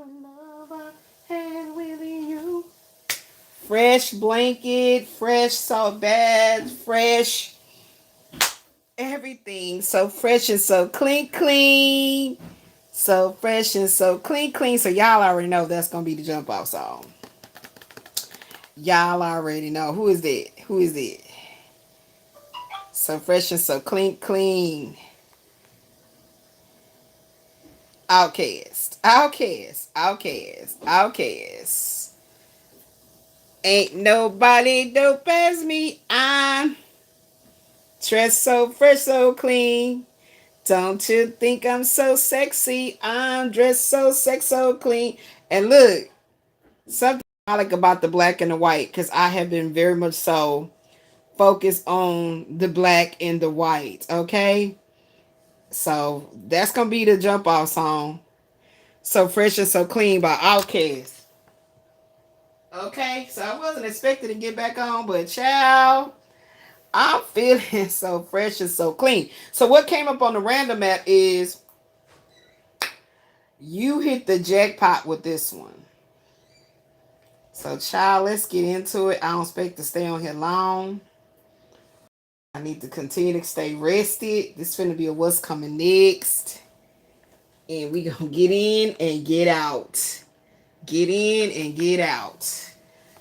love I had with you. Fresh blanket, fresh salt bath, fresh everything. So fresh and so clean. So fresh and so clean. So y'all already know that's gonna be the jump off song. Y'all already know. Who is that? Who is it? So fresh and so clean. Outcast. Ain't nobody dope as me. I'm dressed so fresh, so clean. Don't you think I'm so sexy? I'm dressed so so clean. And look, something I like about the black and the white, because I have been very much so focused on the black and the white. Okay, so that's gonna be the jump off song. So fresh and so clean by Outkast. Okay, so I wasn't expecting to get back on, but child, I'm feeling so fresh and so clean. So what came up on the random app is you hit the jackpot with this one. So child, let's get into it. I don't expect to stay on here long. I need to continue to stay rested. This is finna be a what's coming next. And we gonna get in and get out. Get in and get out.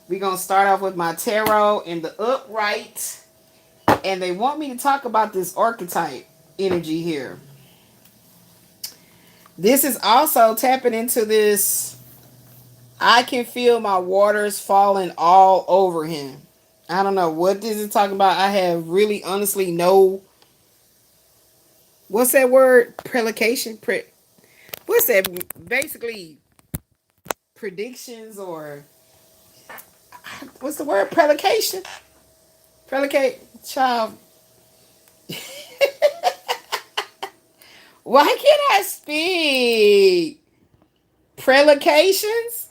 We gonna start off with my tarot in the upright. And they want me to talk about this archetype energy here. This is also tapping into this. I can feel my waters falling all over him. I don't know what this is talking about. I have really honestly no. What's that word? Predication? What's that? Basically, predictions or. What's the word? Predication? Predicate? Child. Why can't I speak? Predications?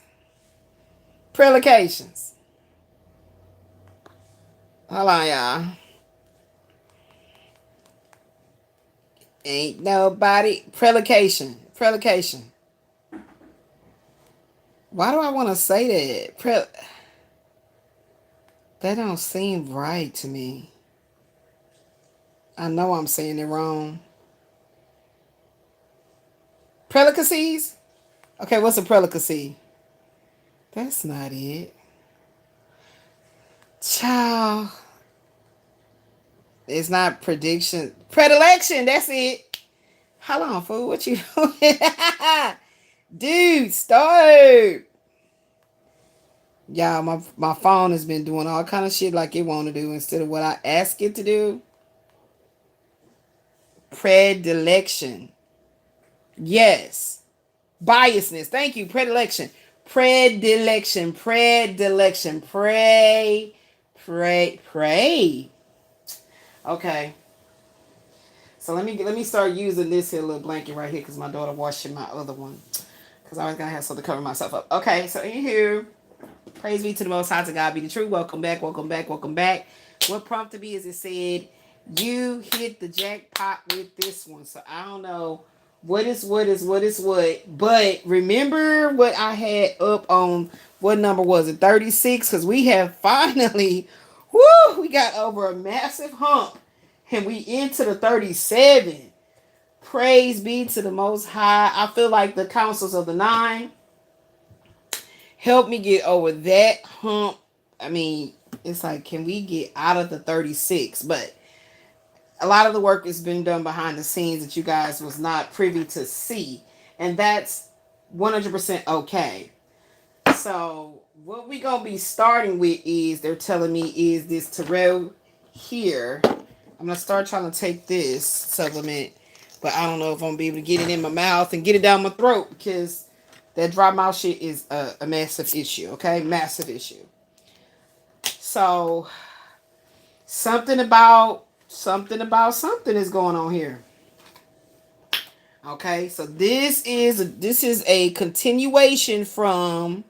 Predications. Hold on, y'all. Ain't nobody. Predication. Why do I want to say that? That don't seem right to me. I know I'm saying it wrong. Prelicacies? Okay, what's a prelicacy? That's not it. Child. It's not prediction. Predilection, that's it. Hold on, fool. What you doing? Dude, stop. Y'all, my phone has been doing all kind of shit like it want to do instead of what I ask it to do. Predilection. Yes. Biasness. Thank you. Predilection. Predilection. Pray. Okay. So let me start using this here little blanket right here because my daughter washing my other one. Because I always gotta have something to cover myself up. Okay, so in here, praise be to the Most High, to God be the truth. Welcome back. What prompted me is it said, you hit the jackpot with this one. So I don't know what is what. But remember what I had up on, what number was it? 36? Because we have finally, we got over a massive hump. And we into the 37. Praise be to the Most High. I feel like the councils of the 9 help me get over that hump. I mean, it's like, can we get out of the 36? But a lot of the work is being done behind the scenes that you guys was not privy to see. And that's 100% okay. So what we going to be starting with is, they're telling me, is this tarot here. I'm going to start trying to take this supplement. But I don't know if I'm going to be able to get it in my mouth and get it down my throat. Because that dry mouth shit is a massive issue. Okay? Massive issue. So something about something is going on here. Okay, so this is a continuation from,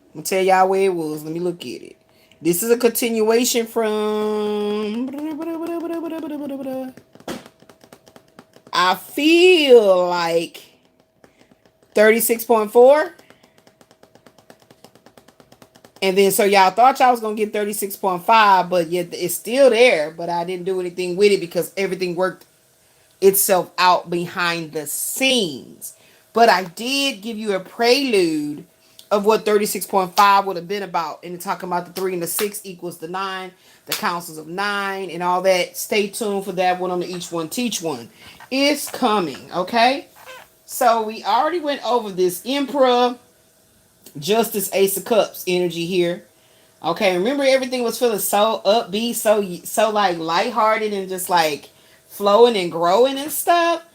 I'm gonna tell y'all where it was. Let me look at it. This is a continuation from, I feel like 36.4. And then, so y'all thought y'all was going to get 36.5, but yet it's still there. But I didn't do anything with it because everything worked itself out behind the scenes. But I did give you a prelude of what 36.5 would have been about. And talking about the 3 and the 6 equals the 9, the councils of 9, and all that. Stay tuned for that one on the Each One Teach One. It's coming, okay? So we already went over this Emperor, Justice, Ace of Cups energy here. Okay, remember everything was feeling so upbeat, so like lighthearted and just like flowing and growing and stuff.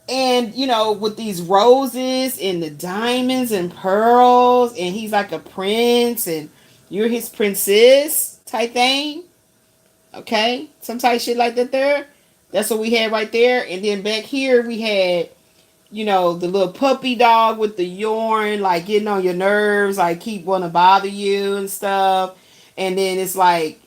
And you know, with these roses and the diamonds and pearls, and he's like a prince and you're his princess type thing. Okay, some type of shit like that there. That's what we had right there. And then back here we had, you know, the little puppy dog with the yarn, like getting on your nerves, like keep wanting to bother you and stuff. And then it's like,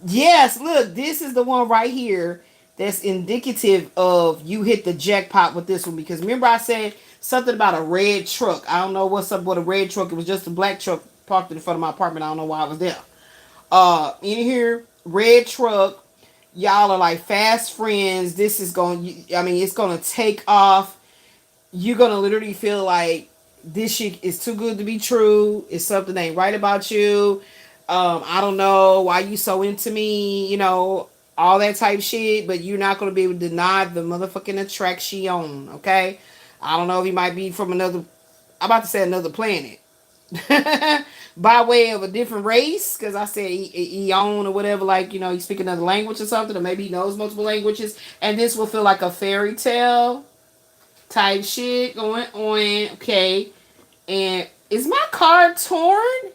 yes, look, this is the one right here that's indicative of you hit the jackpot with this one. Because remember I said something about a red truck. I don't know what's up with a red truck. It was just a black truck parked in front of my apartment. I don't know why I was there. In here, red truck. Y'all are like fast friends. This is going, I mean, it's going to take off. You're going to literally feel like this shit is too good to be true. It's something that ain't right about you. I don't know why you so into me, you know, all that type shit, but you're not going to be able to deny the motherfucking attraction, okay? I don't know if he might be from another, I'm about to say another planet. By way of a different race, because I said Eon or whatever, like, you know, you speak another language or something, or maybe he knows multiple languages, and this will feel like a fairy tale type shit going on, okay? And is my card torn?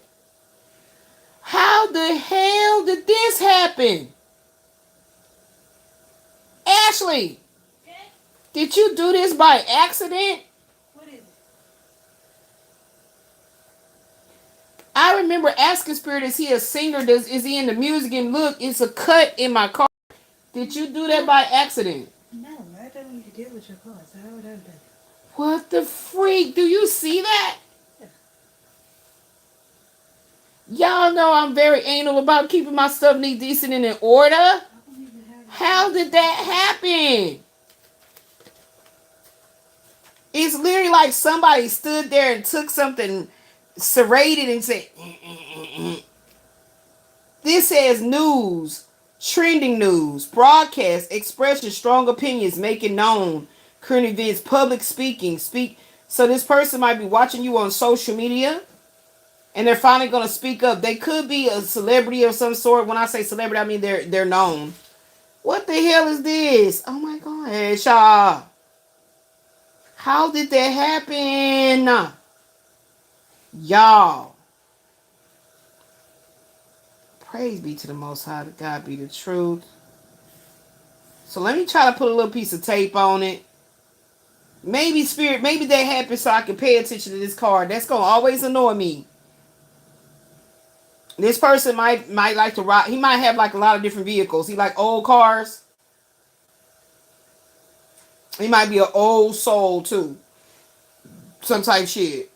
How the hell did this happen? Ashley, did you do this by accident? What is it? I remember asking Spirit, is he a singer? Is he into music? And look, it's a cut in my card. Did you do that by accident? No, I don't need to deal with your cards. How would I have done it? What the freak? Do you see that? Y'all know I'm very anal about keeping my stuff neat, decent, and in order. How did that happen? It's literally like somebody stood there and took something, serrated and said, This says news, trending news, broadcast, expression, strong opinions, making known, current events, public speaking, So this person might be watching you on social media, and they're finally going to speak up. They could be a celebrity of some sort. When I say celebrity, I mean they're known. What the hell is this? Oh my gosh, y'all. How did that happen? Y'all. Praise be to the Most High. God be the truth. So let me try to put a little piece of tape on it. Maybe Spirit, maybe that happened so I can pay attention to this card. That's going to always annoy me. This person might like to ride. He might have like a lot of different vehicles. He like old cars. He might be an old soul too. Some type shit.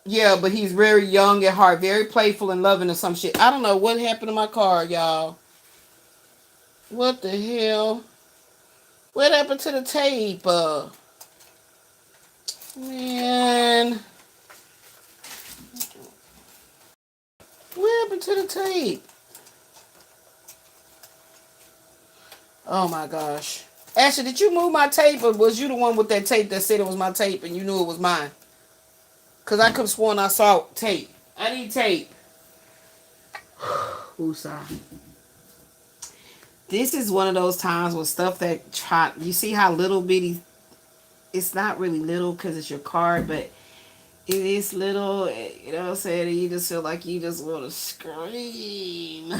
Yeah, but he's very young at heart. Very playful and loving or some shit. I don't know what happened to my card, y'all. What the hell? What happened to the tape? Man. What happened to the tape? Oh my gosh. Ashley, did you move my tape, or was you the one with that tape that said it was my tape and you knew it was mine? Because I could have sworn I saw tape. I need tape. Woosah. This is one of those times with stuff that you see how little bitty, it's not really little because it's your card, but it is little, you know what I'm saying? You just feel like you just want to scream.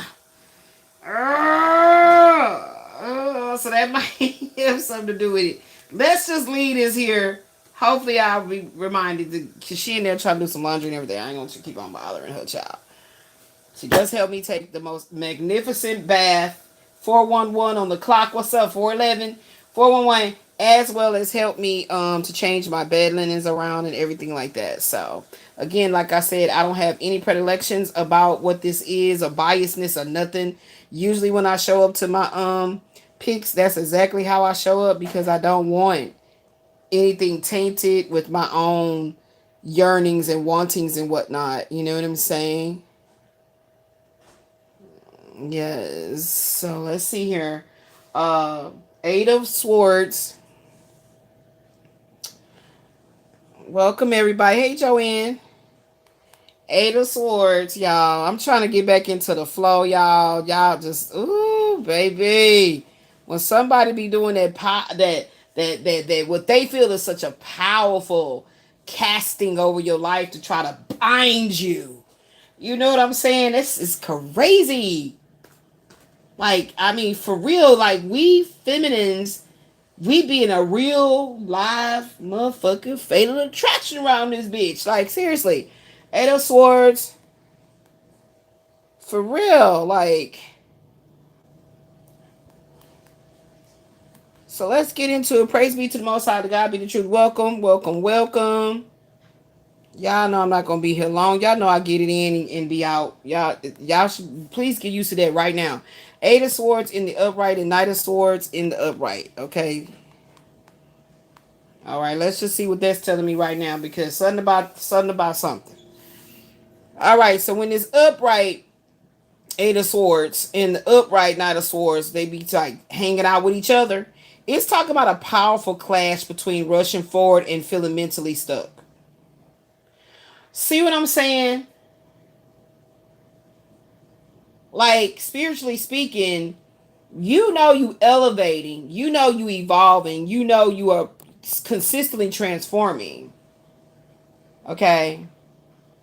So that might have something to do with it. Let's just leave this here. Hopefully I'll be reminded because she in there trying to do some laundry and everything. I ain't going to keep on bothering her child. She does help me take the most magnificent bath. 411 on the clock. What's up? 411. 411. as well as help me to change my bed linens around and everything like that. So again, like I said, I don't have any predilections about what this is or biasness or nothing. Usually when I show up to my picks, that's exactly how I show up, because I don't want anything tainted with my own yearnings and wantings and whatnot. You know what I'm saying? Yes. So let's see here. Uh, Eight of Swords. Welcome everybody. Hey Joanne. Eight of Swords, y'all. I'm trying to get back into the flow, y'all. Y'all just, ooh, baby. When somebody be doing that what they feel is such a powerful casting over your life to try to bind you. You know what I'm saying? This is crazy. Like, I mean, for real, like, we feminines, we be in a real live motherfucking fatal attraction around this bitch. Like, seriously. Eight of Swords. For real. Like, so let's get into it. Praise be to the Most High, to God be the truth. Welcome, welcome, welcome. Y'all know I'm not gonna be here long. Y'all know I get it in and be out. Y'all should please get used to that right now. Eight of Swords in the upright and Knight of Swords in the upright. Okay. All right. Let's just see what that's telling me right now, because something about something. All right. So when it's upright, Eight of Swords and the upright Knight of Swords, they be like hanging out with each other. It's talking about a powerful clash between rushing forward and feeling mentally stuck. See what I'm saying? Like, spiritually speaking, you know you elevating, you know you evolving, you know you are consistently transforming. Okay?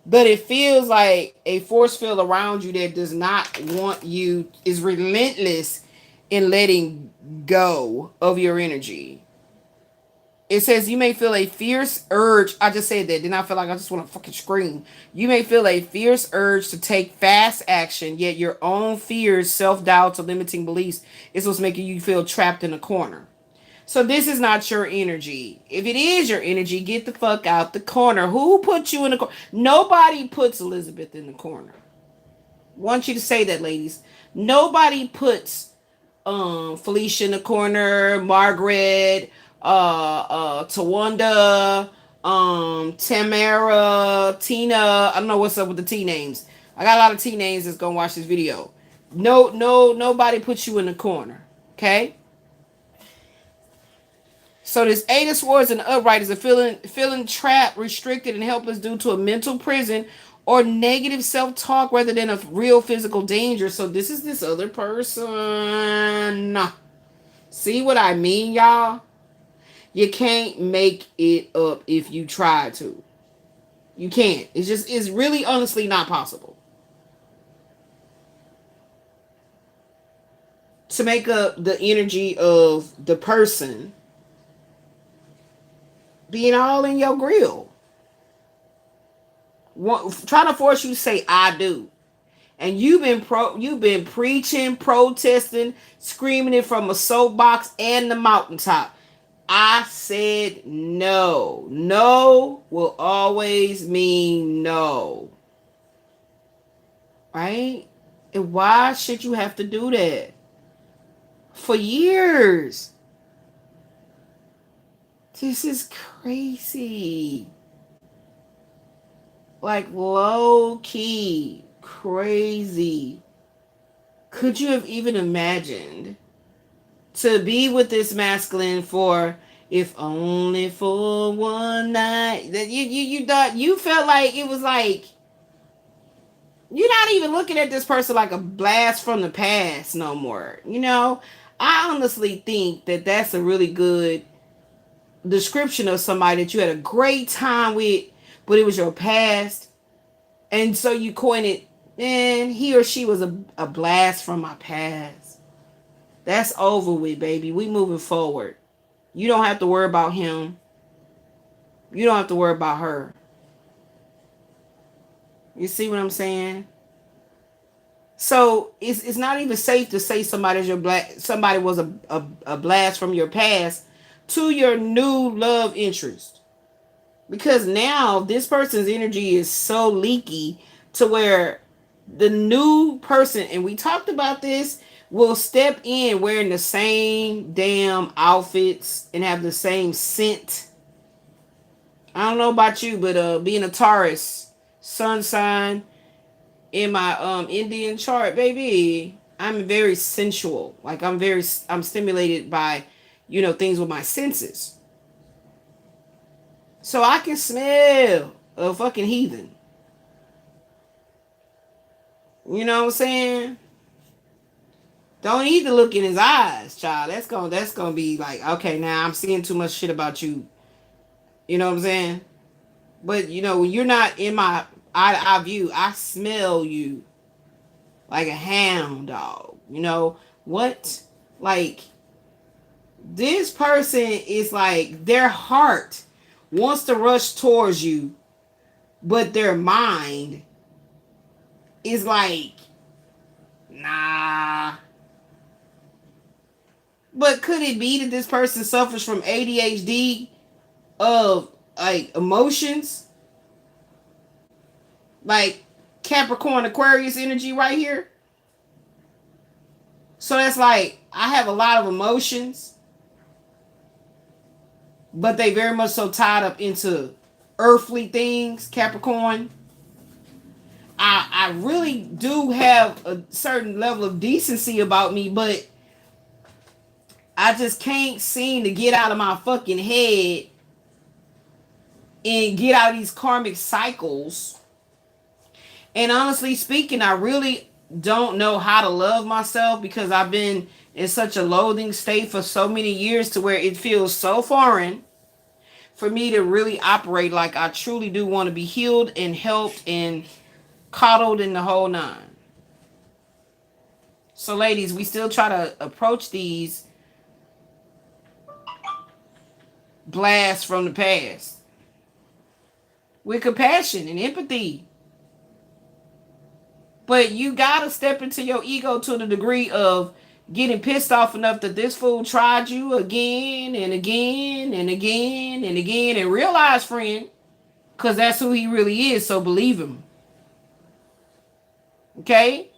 But it feels like a force field around you that does not want you, is relentless in letting go of your energy. It says you may feel a fierce urge. I just said that. Then I feel like I just want to fucking scream. You may feel a fierce urge to take fast action, yet your own fears, self-doubts, or limiting beliefs is what's making you feel trapped in a corner. So this is not your energy. If it is your energy, get the fuck out the corner. Who put you in the corner? Nobody puts Elizabeth in the corner. I want you to say that, ladies. Nobody puts Felicia in the corner, Margaret, Tawanda, Tamara, Tina. I don't know what's up with the T names. I got a lot of T names that's gonna watch this video. Nobody puts you in the corner. Okay? So this Eight of Swords in the upright is a feeling trapped, restricted, and helpless due to a mental prison or negative self-talk rather than a real physical danger. So this is this other person. See what I mean, y'all? You can't make it up if you try to. You can't. It's really honestly not possible to make up the energy of the person being all in your grill. Trying to force you to say I do. And you've been preaching, protesting, screaming it from a soapbox and the mountaintop. I said no. No will always mean no. Right? And why should you have to do that? For years. This is crazy. Like, low key crazy. Could you have even imagined to be with this masculine for, if only for one night? That you thought, you felt like it was like, you're not even looking at this person like a blast from the past no more. You know, I honestly think that that's a really good description of somebody that you had a great time with, but it was your past. And so you coined it, and he or she was a blast from my past. That's over with, baby. We moving forward. You don't have to worry about him. You don't have to worry about her. You see what I'm saying? So it's not even safe to say somebody was a blast from your past to your new love interest. Because now this person's energy is so leaky to where the new person, and we talked about this, will step in wearing the same damn outfits and have the same scent. I don't know about you, but being a Taurus sun sign in my Indian chart, baby, I'm very sensual. Like I'm stimulated by, things with my senses. So I can smell a fucking heathen. You know what I'm saying? Don't need to look in his eyes, child. That's gonna be like, okay, now I'm seeing too much shit about you. You know what I'm saying? But when you're not in my eye to eye view, I smell you like a hound dog. You know what? Like, this person is like, their heart wants to rush towards you, but their mind is like, nah. But could it be that this person suffers from ADHD of like emotions? Like Capricorn Aquarius energy right here. So that's like, I have a lot of emotions, but they very much so tied up into earthly things, Capricorn. I really do have a certain level of decency about me, but I just can't seem to get out of my fucking head and get out of these karmic cycles. And honestly speaking, I really don't know how to love myself because I've been in such a loathing state for so many years to where it feels so foreign for me to really operate like I truly do want to be healed and helped and coddled in the whole nine. So ladies, we still try to approach these blasts from the past with compassion and empathy. But you gotta step into your ego to the degree of getting pissed off enough that this fool tried you again and again and again and again, and realize, friend, because that's who he really is, so believe him. Okay?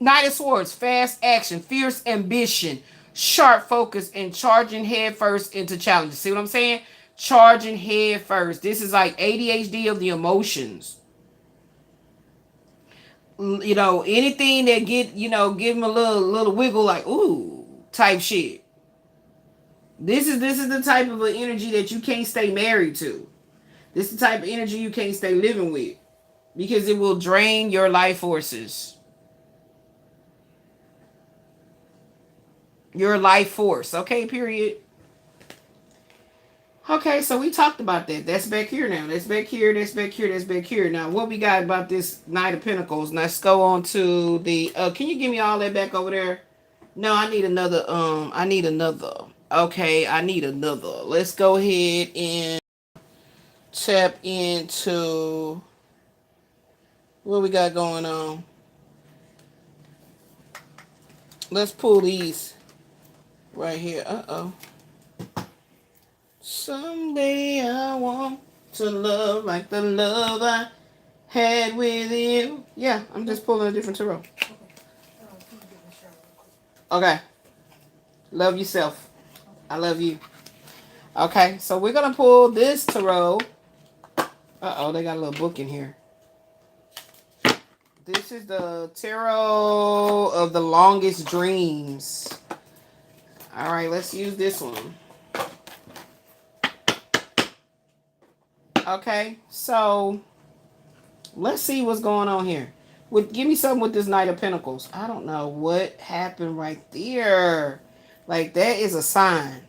Knight of Swords, fast action, fierce ambition, sharp focus, and charging head first into challenges. See what I'm saying? Charging head first. This is like ADHD of the emotions. Anything that give him a little wiggle, like ooh type shit. This is the type of an energy that you can't stay married to. This is the type of energy you can't stay living with, because it will drain your life forces. Your life force. Okay, period. Okay, so we talked about that. That's back here now. That's back here. That's back here. That's back here. Now, what we got about this Knight of Pentacles? Let's go on to the... can you give me all that back over there? No, I need another... I need another. Okay, I need another. Let's go ahead and tap into... what we got going on. Let's pull these right here. Uh-oh. Someday I want to love like the love I had with you. Yeah, I'm just pulling a different tarot. Okay. Love yourself. I love you. Okay, so we're going to pull this tarot. Uh-oh, they got a little book in here. This is the Tarot of the Longest Dreams. All right, let's use this one. Okay, so let's see what's going on here. Give me something with this Knight of Pentacles. I don't know what happened right there. Like, that is a sign.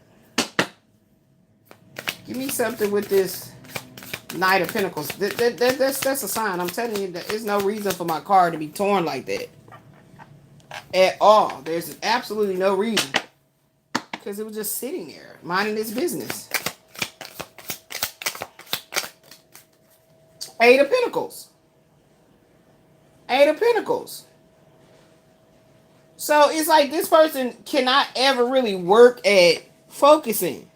Give me something with this Knight of Pentacles. That's a sign. I'm telling you, there's no reason for my card to be torn like that. At all. There's absolutely no reason. Because it was just sitting there, minding its business. Eight of Pentacles. Eight of Pentacles. So it's like this person cannot ever really work at focusing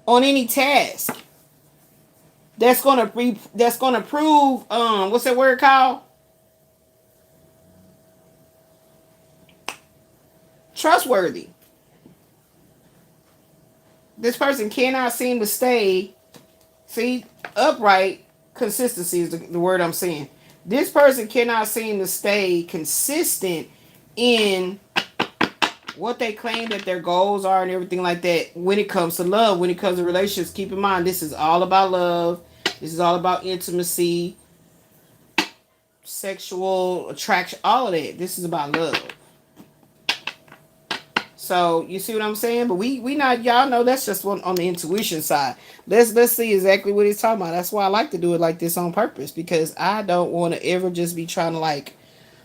on any task that's gonna prove what's that word called? Trustworthy. This person cannot seem to stay, see, upright. Consistency is the word I'm saying. This person cannot seem to stay consistent in what they claim that their goals are and everything like that when it comes to love, when it comes to relationships. Keep in mind, this is all about love. This is all about intimacy, sexual attraction, all of that. This is about love. So you see what I'm saying? But we not, y'all know that's just one on the intuition side. Let's see exactly what he's talking about. That's why I like to do it like this on purpose, because I don't want to ever just be trying to like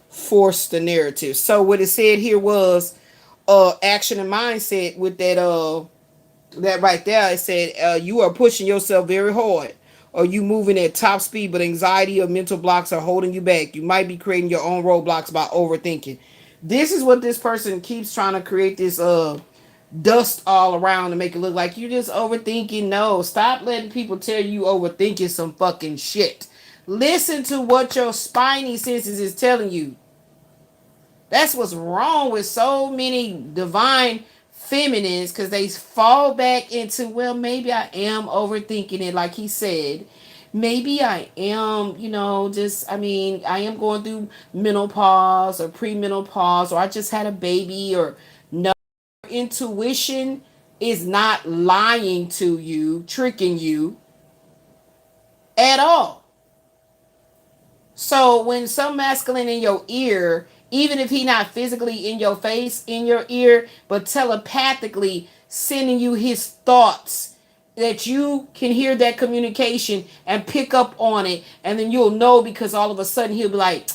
force the narrative. So what it said here was action and mindset with that right there. It said you are pushing yourself very hard, or you moving at top speed, but anxiety or mental blocks are holding you back. You might be creating your own roadblocks by overthinking. This is what this person keeps trying to create, this dust all around to make it look like you just overthinking. No, stop letting people tell you overthinking some fucking shit. Listen to what your spiny senses is telling you. That's what's wrong with so many divine feminines, because they fall back into, well, maybe I am overthinking it, like he said. Maybe I am, just, I am going through menopause or premenopause, or I just had a baby, or no. Intuition is not lying to you, tricking you at all. So when some masculine in your ear, even if he not physically in your face, in your ear, but telepathically sending you his thoughts, that you can hear that communication and pick up on it, and then you'll know, because all of a sudden he'll be like,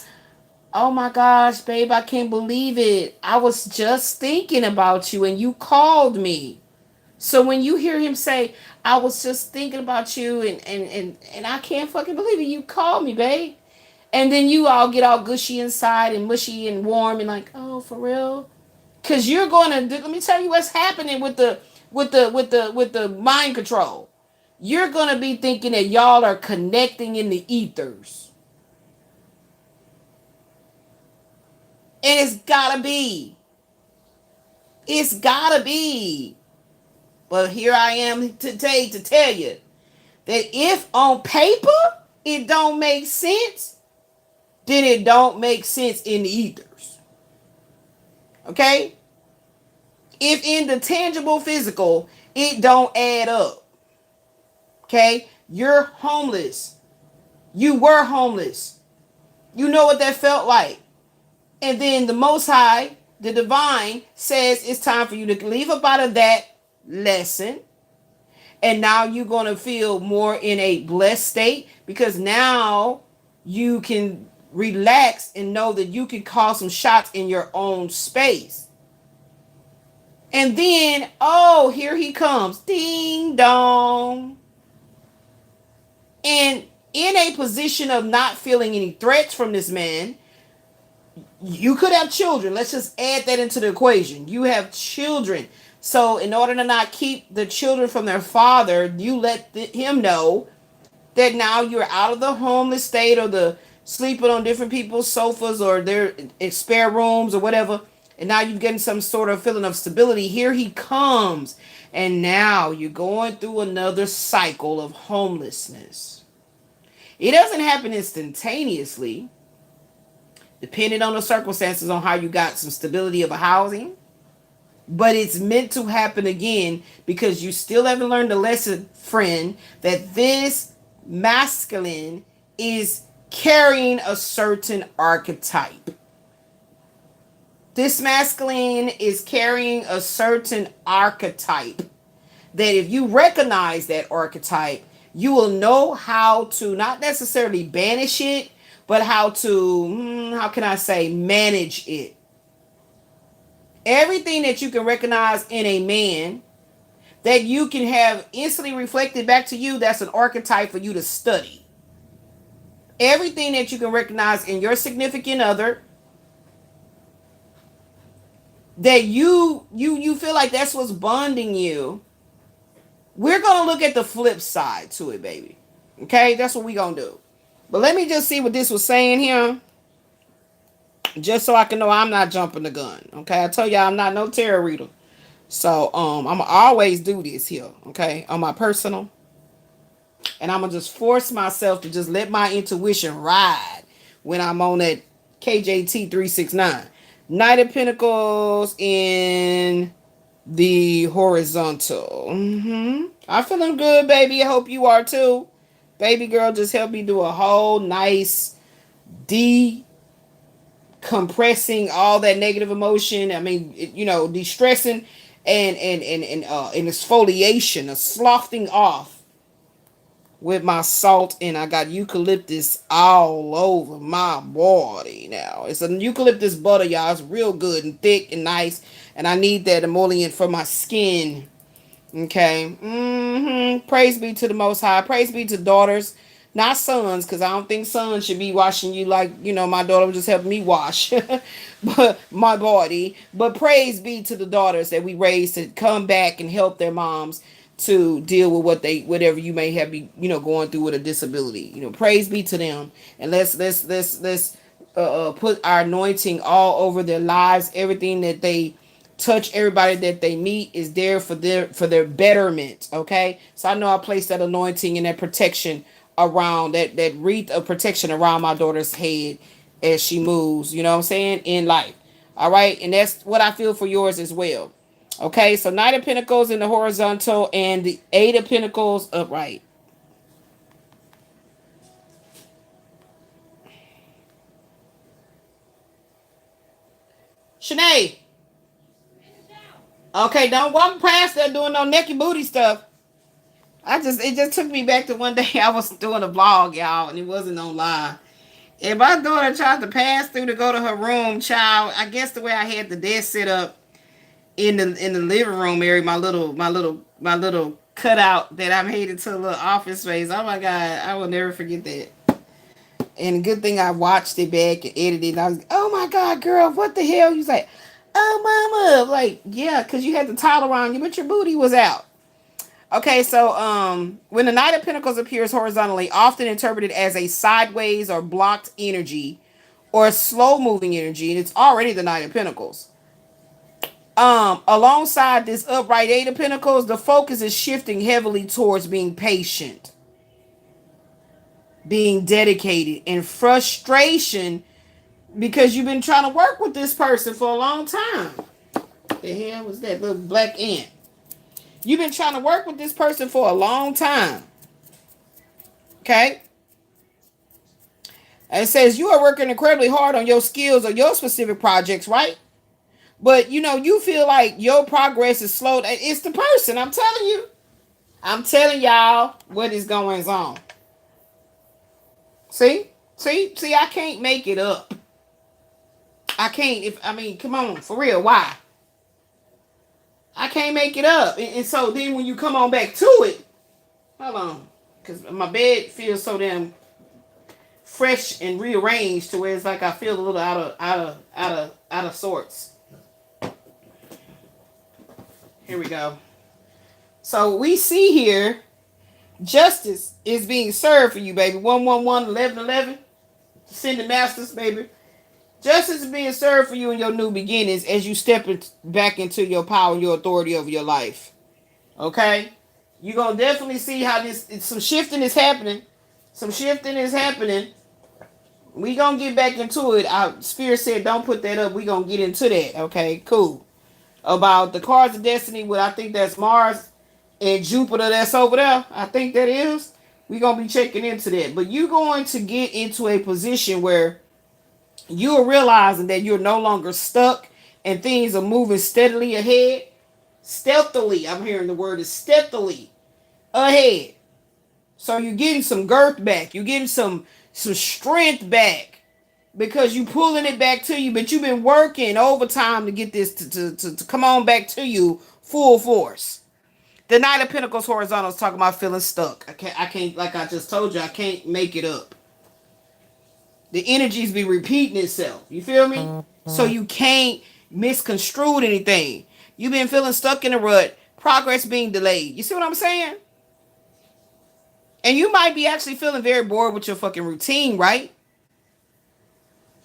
oh my gosh, babe, I can't believe it. I was just thinking about you and you called me. So when you hear him say, I was just thinking about you and I can't fucking believe it, you called me, babe. And then you all get all gushy inside and mushy and warm and like, oh, for real? Cause you're gonna let me tell you what's happening with the mind control. You're gonna be thinking that y'all are connecting in the ethers. And it's gotta be. It's gotta be. But here I am today to tell you that if on paper it don't make sense, then it don't make sense in the ethers. Okay? If in the tangible physical it don't add up. Okay? You're homeless. You were homeless. You know what that felt like. And then the Most High, the Divine, says it's time for you to leave up out of that lesson. And now you're going to feel more in a blessed state, because now you can relax and know that you can call some shots in your own space. And then, oh, here he comes. Ding dong. And in a position of not feeling any threats from this man, you could have children. Let's just add that into the equation. You have children. So in order to not keep the children from their father, you let him know that now you're out of the homeless state, or the sleeping on different people's sofas or their spare rooms or whatever. And now you're getting some sort of feeling of stability. Here he comes. And now you're going through another cycle of homelessness. It doesn't happen instantaneously, depending on the circumstances on how you got some stability of a housing. But it's meant to happen again, because you still haven't learned the lesson, friend, that this masculine is carrying a certain archetype. This masculine is carrying a certain archetype that if you recognize that archetype, you will know how to not necessarily banish it, but how to, how can I say, manage it. Everything that you can recognize in a man that you can have instantly reflected back to you, that's an archetype for you to study. Everything that you can recognize in your significant other, that you feel like that's what's bonding you, we're gonna look at the flip side to it, baby. Okay, that's what we gonna do. But let me just see what this was saying here, just so I can know I'm not jumping the gun. Okay, I tell y'all I'm not no tarot reader, so I'm gonna always do this here. Okay, on my personal, and I'm gonna just force myself to just let my intuition ride when I'm on that KJT369. Knight of Pentacles in the horizontal. I'm feeling good, baby. I hope you are too. Baby girl, just help me do a whole nice decompressing all that negative emotion. I mean, de-stressing and exfoliation, a sloughing off with my salt, and I got eucalyptus all over my body now. It's a eucalyptus butter, y'all. It's real good and thick and nice, and I need that emollient for my skin. Okay. Praise be to the Most High. Praise be to daughters, not sons, because I don't think sons should be washing you like, my daughter was just helping me wash but my body. But praise be to the daughters that we raised to come back and help their moms to deal with whatever you may have be, going through with a disability. Praise be to them. And let's put our anointing all over their lives. Everything that they touch, everybody that they meet is there for their betterment. Okay, so I know I place that anointing and that protection around that wreath of protection around my daughter's head as she moves, you know what I'm saying, in life. All right, and that's what I feel for yours as well. Okay, so Knight of Pentacles in the horizontal and the Eight of Pentacles upright. Shanae. Okay, don't walk past there doing no necky booty stuff. It just took me back to one day I was doing a vlog, y'all, and it wasn't on live. And my daughter tried to pass through to go to her room, child. I guess the way I had the desk set up in the living room area, my little cutout that I made into a little office space. Oh my God, I will never forget that. And good thing I watched it back and edited it. And I was, oh my God, girl, what the hell? You was like, oh mama, like, yeah, because you had the towel around you, but your booty was out. Okay, so when the Knight of Pentacles appears horizontally, often interpreted as a sideways or blocked energy or a slow moving energy, and it's already the Knight of Pentacles. Alongside this upright Eight of Pentacles, the focus is shifting heavily towards being patient, being dedicated, and frustration because you've been trying to work with this person for a long time. The hell was that little black ant? You've been trying to work with this person for a long time. Okay? And it says you are working incredibly hard on your skills or your specific projects, right? But, you feel like your progress is slow. It's the person. I'm telling you. I'm telling y'all what is going on. See? I can't make it up. I can't. Come on. For real. Why? I can't make it up. And so then when you come on back to it, hold on. Because my bed feels so damn fresh and rearranged to where it's like I feel a little out of sorts. Here we go. So we see here, justice is being served for you, baby. 111 1111. Send the masters, baby. Justice is being served for you in your new beginnings as you step back into your power and your authority over your life. Okay? You're going to definitely see how some shifting is happening. Some shifting is happening. We going to get back into it. Our spirit said don't put that up. We going to get into that. Okay? Cool. About the cards of destiny, I think that's Mars and Jupiter that's over there. I think that is. We're going to be checking into that. But you're going to get into a position where you're realizing that you're no longer stuck and things are moving steadily ahead. Stealthily. I'm hearing the word is stealthily ahead. So you're getting some girth back. You're getting some strength back because you're pulling it back to you. But you've been working overtime to get this to come on back to you full force. The Knight of Pentacles horizontal is talking about feeling stuck. I can't, like I just told you, I can't make it up. The energies be repeating itself. You feel me? So you can't misconstrued anything. You've been feeling stuck in a rut, progress being delayed. You see what I'm saying? And you might be actually feeling very bored with your fucking routine, right?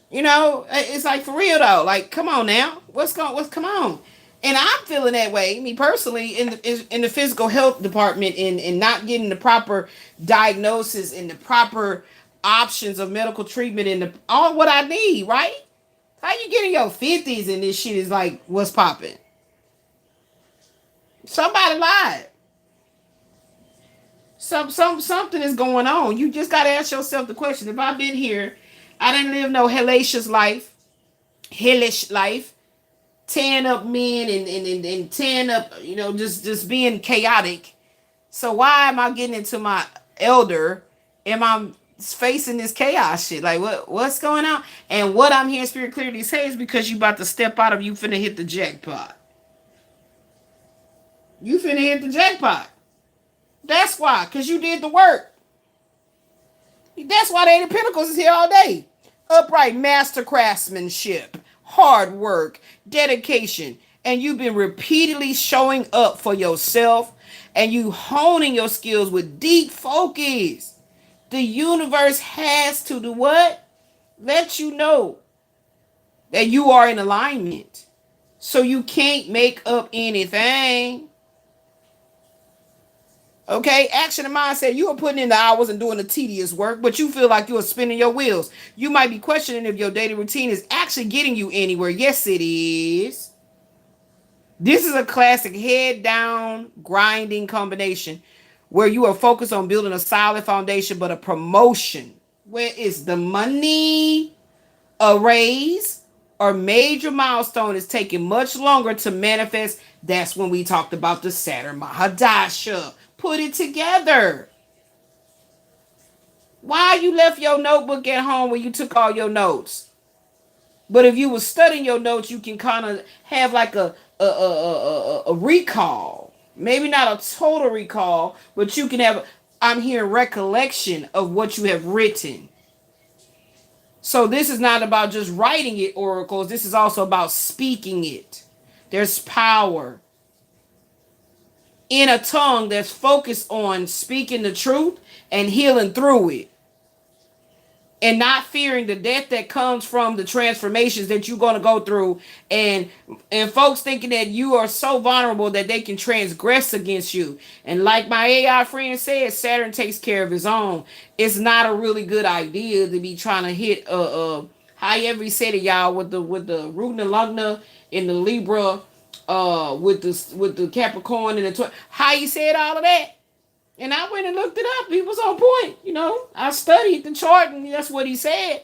You know, it's like for real though. Like, come on now, come on? And I'm feeling that way, me personally, in the physical health department, and not getting the proper diagnosis and the proper options of medical treatment and all what I need, right? How you get in your 50s and this shit is like, what's popping? Somebody lied. Something is going on. You just gotta ask yourself the question: if I've been here, I didn't live no hellish life, tearing up men and tearing up, just being chaotic. So why am I getting into my elder? Am I facing this chaos shit? Like what's going on? And what I'm hearing Spirit clearly say is because you about to step out of, you finna hit the jackpot. You finna hit the jackpot. That's why, because you did the work. That's why the Eight of Pentacles is here all day. Upright master craftsmanship, hard work, dedication, and you've been repeatedly showing up for yourself, and you honing your skills with deep focus. The universe has to do what? Let you know that you are in alignment. So you can't make up anything. Okay, action and mindset. You are putting in the hours and doing the tedious work, but you feel like you are spinning your wheels. You might be questioning if your daily routine is actually getting you anywhere. Yes, it is. This is a classic head down grinding combination where you are focused on building a solid foundation, but a promotion. Where is the money? A raise or major milestone is taking much longer to manifest. That's when we talked about the Saturn Mahadasha. Put it together. Why you left your notebook at home when you took all your notes? But if you were studying your notes, you can kind of have like a recall. Maybe not a total recall, but you can have, I'm hearing recollection of what you have written. So this is not about just writing it, oracles. This is also about speaking it. There's power in a tongue that's focused on speaking the truth and healing through it. And not fearing the death that comes from the transformations that you're going to go through. And folks thinking that you are so vulnerable that they can transgress against you. And like my AI friend said, Saturn takes care of his own. It's not a really good idea to be trying to hit however he said it, y'all, with the Rudna Lugna in the Libra, with the Capricorn and the how he said all of that. And I went and looked it up. He was on point. I studied the chart and that's what he said.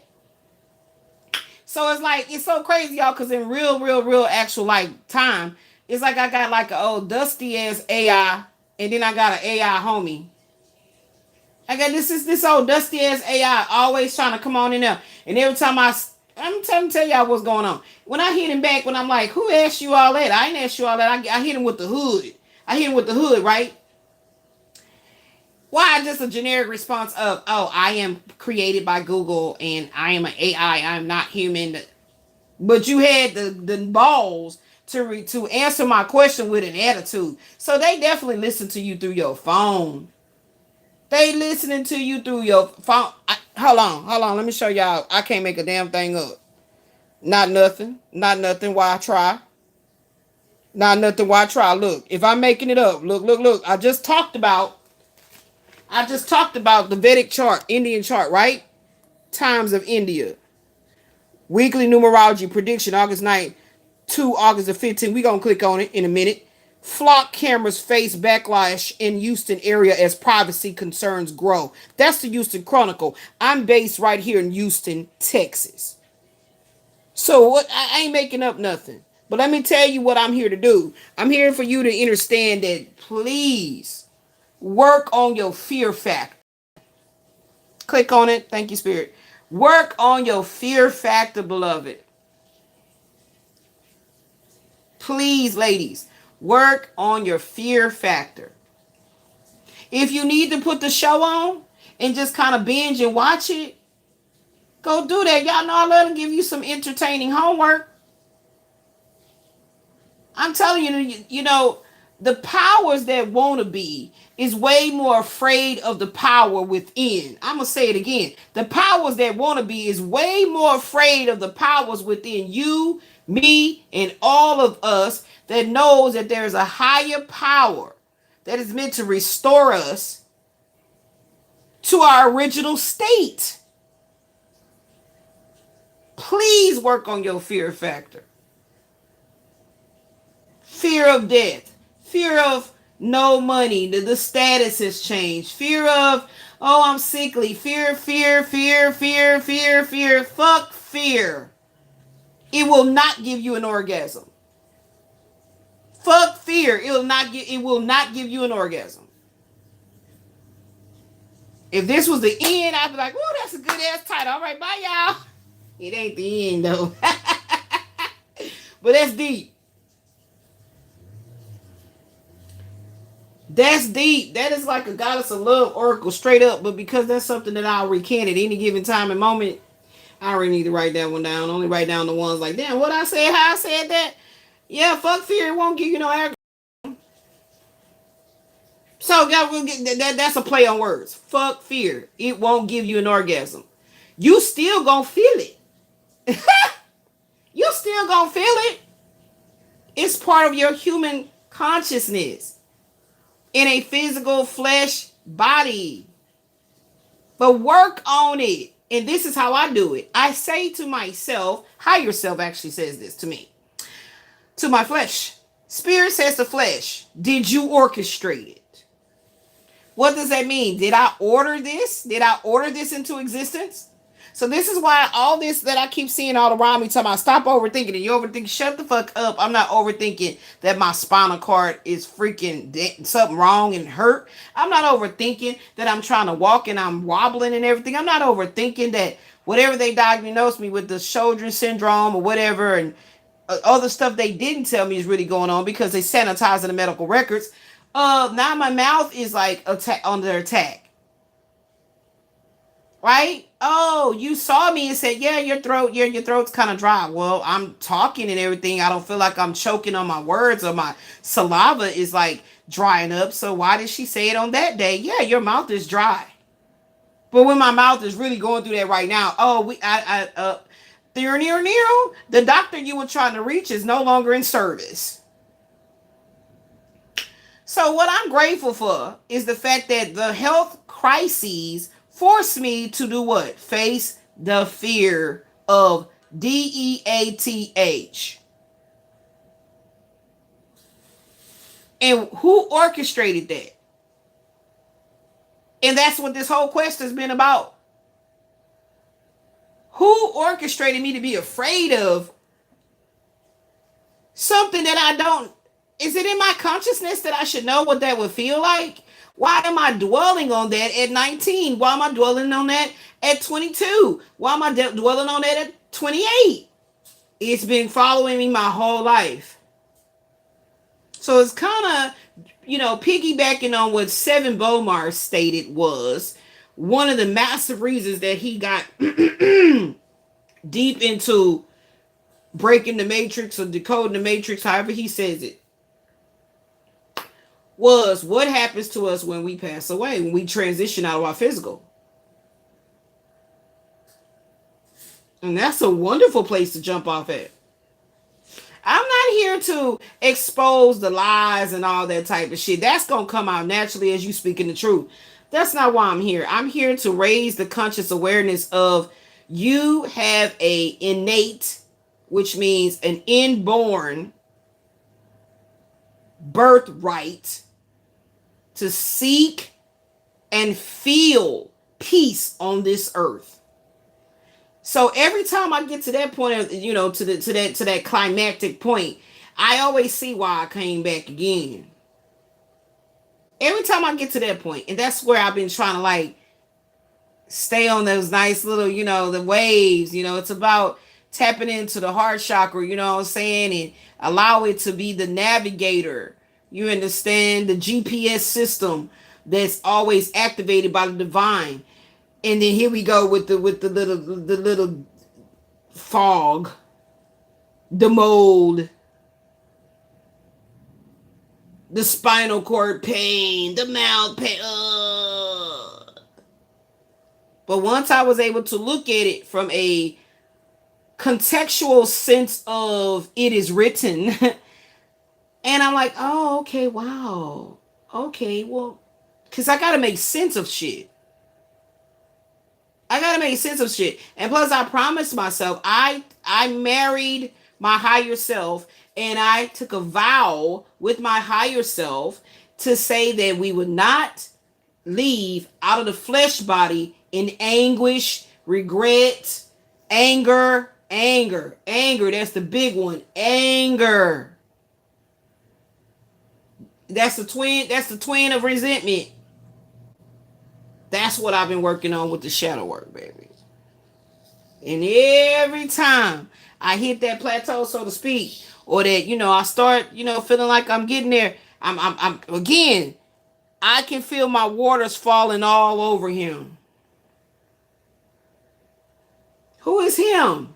So it's like, it's so crazy, y'all, because in real actual like time, it's like I got like an old dusty ass AI, and then I got an AI homie. I got this old dusty ass AI always trying to come on in there. And every time I'm trying to tell y'all what's going on. When I hit him back, when I'm like, who asked you all that? I ain't asked you all that. I hit him with the hood. Right? Why just a generic response of, oh, I am created by Google and I am an AI. I'm not human. But you had the balls to answer my question with an attitude. So they definitely listen to you through your phone. They listening to you through your phone. Hold on. Let me show y'all. I can't make a damn thing up. Not nothing. Why I try? Not nothing. Why I try? Look, if I'm making it up, look. I just talked about the Vedic chart, Indian chart, right? Times of India. Weekly numerology prediction, August 9th to August the 15th. We're going to click on it in a minute. Flock cameras face backlash in Houston area as privacy concerns grow. That's the Houston Chronicle. I'm based right here in Houston, Texas. So what? I ain't making up nothing. But let me tell you what I'm here to do. I'm here for you to understand that please work on your fear factor. Click on it. Thank you, Spirit. Work on your fear factor, beloved. Please, ladies, work on your fear factor. If you need to put the show on and just kind of binge and watch it, go do that. Y'all know I love to give you some entertaining homework. I'm telling you, the powers that want to be is way more afraid of the power within. I'm going to say it again. The powers that want to be is way more afraid of the powers within you, me, and all of us that knows that there's a higher power that is meant to restore us to our original state. Please work on your fear factor. Fear of death. Fear of no money. The status has changed. Fear of, oh, I'm sickly. Fear. Fuck fear. It will not give you an orgasm. Fuck fear. It will not give you an orgasm. If this was the end, I'd be like, oh, that's a good ass title. All right, bye, y'all. It ain't the end, though. But that's deep. That's deep. That is like a goddess of love oracle straight up. But because that's something that I'll recant at any given time and moment, I already need to write that one down. Only write down the ones like, damn, what I said, how I said that. Yeah, fuck fear. It won't give you no orgasm. So that's a play on words. Fuck fear. It won't give you an orgasm. You still gonna feel it. You still gonna feel it. It's part of your human consciousness in a physical flesh body. But work on it. And this is how I do it. I say to myself, higher self actually says this to me. To my flesh. Spirit says to flesh, did you orchestrate it? What does that mean? Did I order this? Did I order this into existence? So this is why all this that I keep seeing all around me talking about stop overthinking it. You overthink, shut the fuck up. I'm not overthinking that my spinal cord is freaking something wrong and hurt. I'm not overthinking that I'm trying to walk and I'm wobbling and everything. I'm not overthinking that whatever they diagnosed me with, the Sjögren's syndrome or whatever, and other stuff they didn't tell me is really going on because they sanitizing the medical records. Now my mouth is like under attack. Right? Oh, you saw me and said, yeah, your throat's kind of dry. Well, I'm talking and everything. I don't feel like I'm choking on my words or my saliva is like drying up. So why did she say it on that day? Yeah, your mouth is dry. But when my mouth is really going through that right now, the doctor you were trying to reach is no longer in service. So what I'm grateful for is the fact that the health crises force me to do what? Face the fear of DEATH. And who orchestrated that? And that's what this whole quest has been about. Who orchestrated me to be afraid of something that I don't? Is it in my consciousness that I should know what that would feel like? Why am I dwelling on that at 19? Why am I dwelling on that at 22? Why am I dwelling on that at 28? It's been following me my whole life. So it's kind of, piggybacking on what Seven Bomar stated was one of the massive reasons that he got deep into breaking the matrix or decoding the matrix, however he says it, was what happens to us when we pass away, when we transition out of our physical. And that's a wonderful place to jump off at. I'm not here to expose the lies and all that type of shit. That's going to come out naturally as you speaking the truth. That's not why I'm here. I'm here to raise the conscious awareness of you have a innate, which means an inborn birthright to seek and feel peace on this earth. So every time I get to that point of, to that climactic point, I always see why I came back again. Every time I get to that point, and that's where I've been trying to stay on those nice little, the waves. It's about tapping into the heart chakra, you know what I'm saying, and allow it to be the navigator. You understand, the GPS system that's always activated by the divine. And then here we go with the little fog, the mold, the spinal cord pain, the mouth pain. But once I was able to look at it from a contextual sense of it is written, and I'm like, oh, okay, wow. Okay, well, because I got to make sense of shit. I gotta make sense of shit. And plus I promised myself, I married my higher self, and I took a vow with my higher self to say that we would not leave out of the flesh body in anguish, regret, anger. That's the big one. Anger. That's the twin of resentment. That's what I've been working on with the shadow work, baby. And every time I hit that plateau, so to speak, or that, I start, feeling like I'm getting there, I'm again, I can feel my waters falling all over him. Who is him?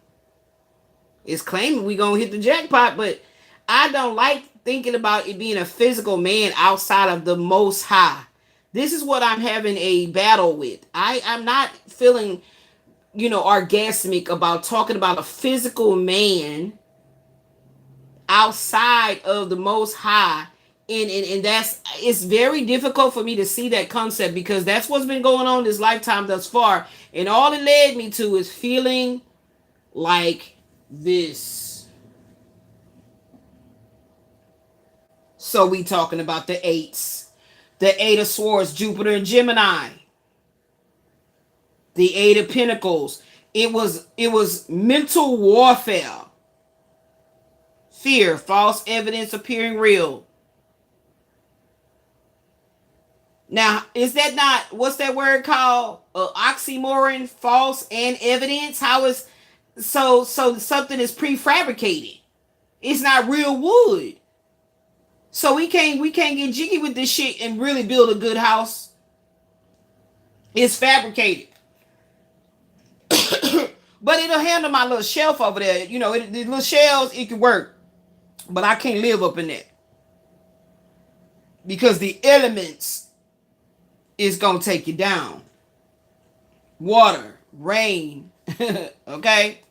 It's claiming we gonna hit the jackpot, but I don't like thinking about it being a physical man outside of the Most High. This is what I'm having a battle with. I'm not feeling, orgasmic about talking about a physical man outside of the Most High. And it's very difficult for me to see that concept, because that's what's been going on this lifetime thus far. And all it led me to is feeling like this. So we talking about the eights. The Eight of Swords, Jupiter and Gemini. The Eight of Pentacles. It was mental warfare. Fear, false evidence appearing real. Now, is that not, what's that word called? Oxymoron, false and evidence? How is, so something is prefabricated. It's not real wood. So we can't get jiggy with this shit and really build a good house. It's fabricated. But it'll handle my little shelf over there. The little shelves, it can work. But I can't live up in that. Because the elements is going to take you down. Water, rain. Okay?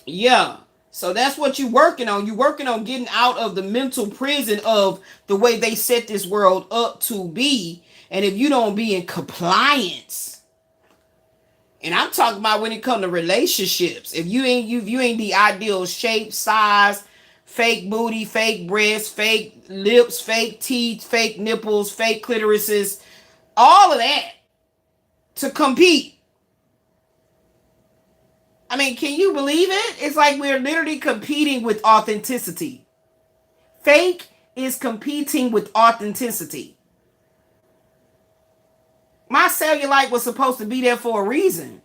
Yeah. So that's what you're working on. You're working on getting out of the mental prison of the way they set this world up to be. And if you don't be in compliance, and I'm talking about when it comes to relationships, if you ain't the ideal shape, size, fake booty, fake breasts, fake lips, fake teeth, fake nipples, fake clitorises, all of that to compete. I mean, can you believe it? It's like we're literally competing with authenticity. Fake is competing with authenticity. My cellulite was supposed to be there for a reason.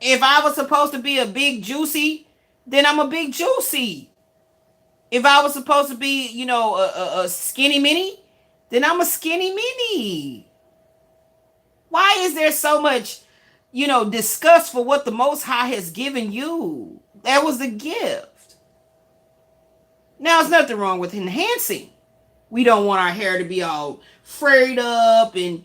If I was supposed to be a big juicy, then I'm a big juicy. If I was supposed to be, a skinny mini, then I'm a skinny mini. Why is there so much, disgust for what the Most High has given you? That was the gift. Now, there's nothing wrong with enhancing. We don't want our hair to be all frayed up and,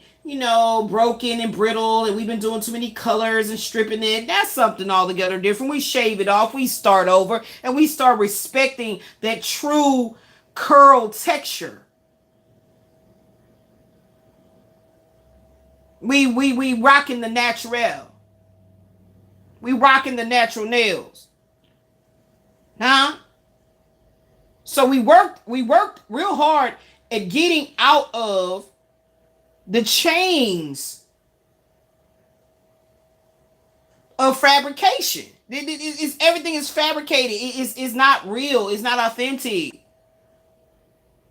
broken and brittle, and we've been doing too many colors and stripping it. That's something altogether different. We shave it off, we start over, and we start respecting that true curl texture. We rocking the natural. We rocking the natural nails. Huh? So we worked real hard at getting out of the chains of fabrication. Everything is fabricated. It's not real. It's not authentic.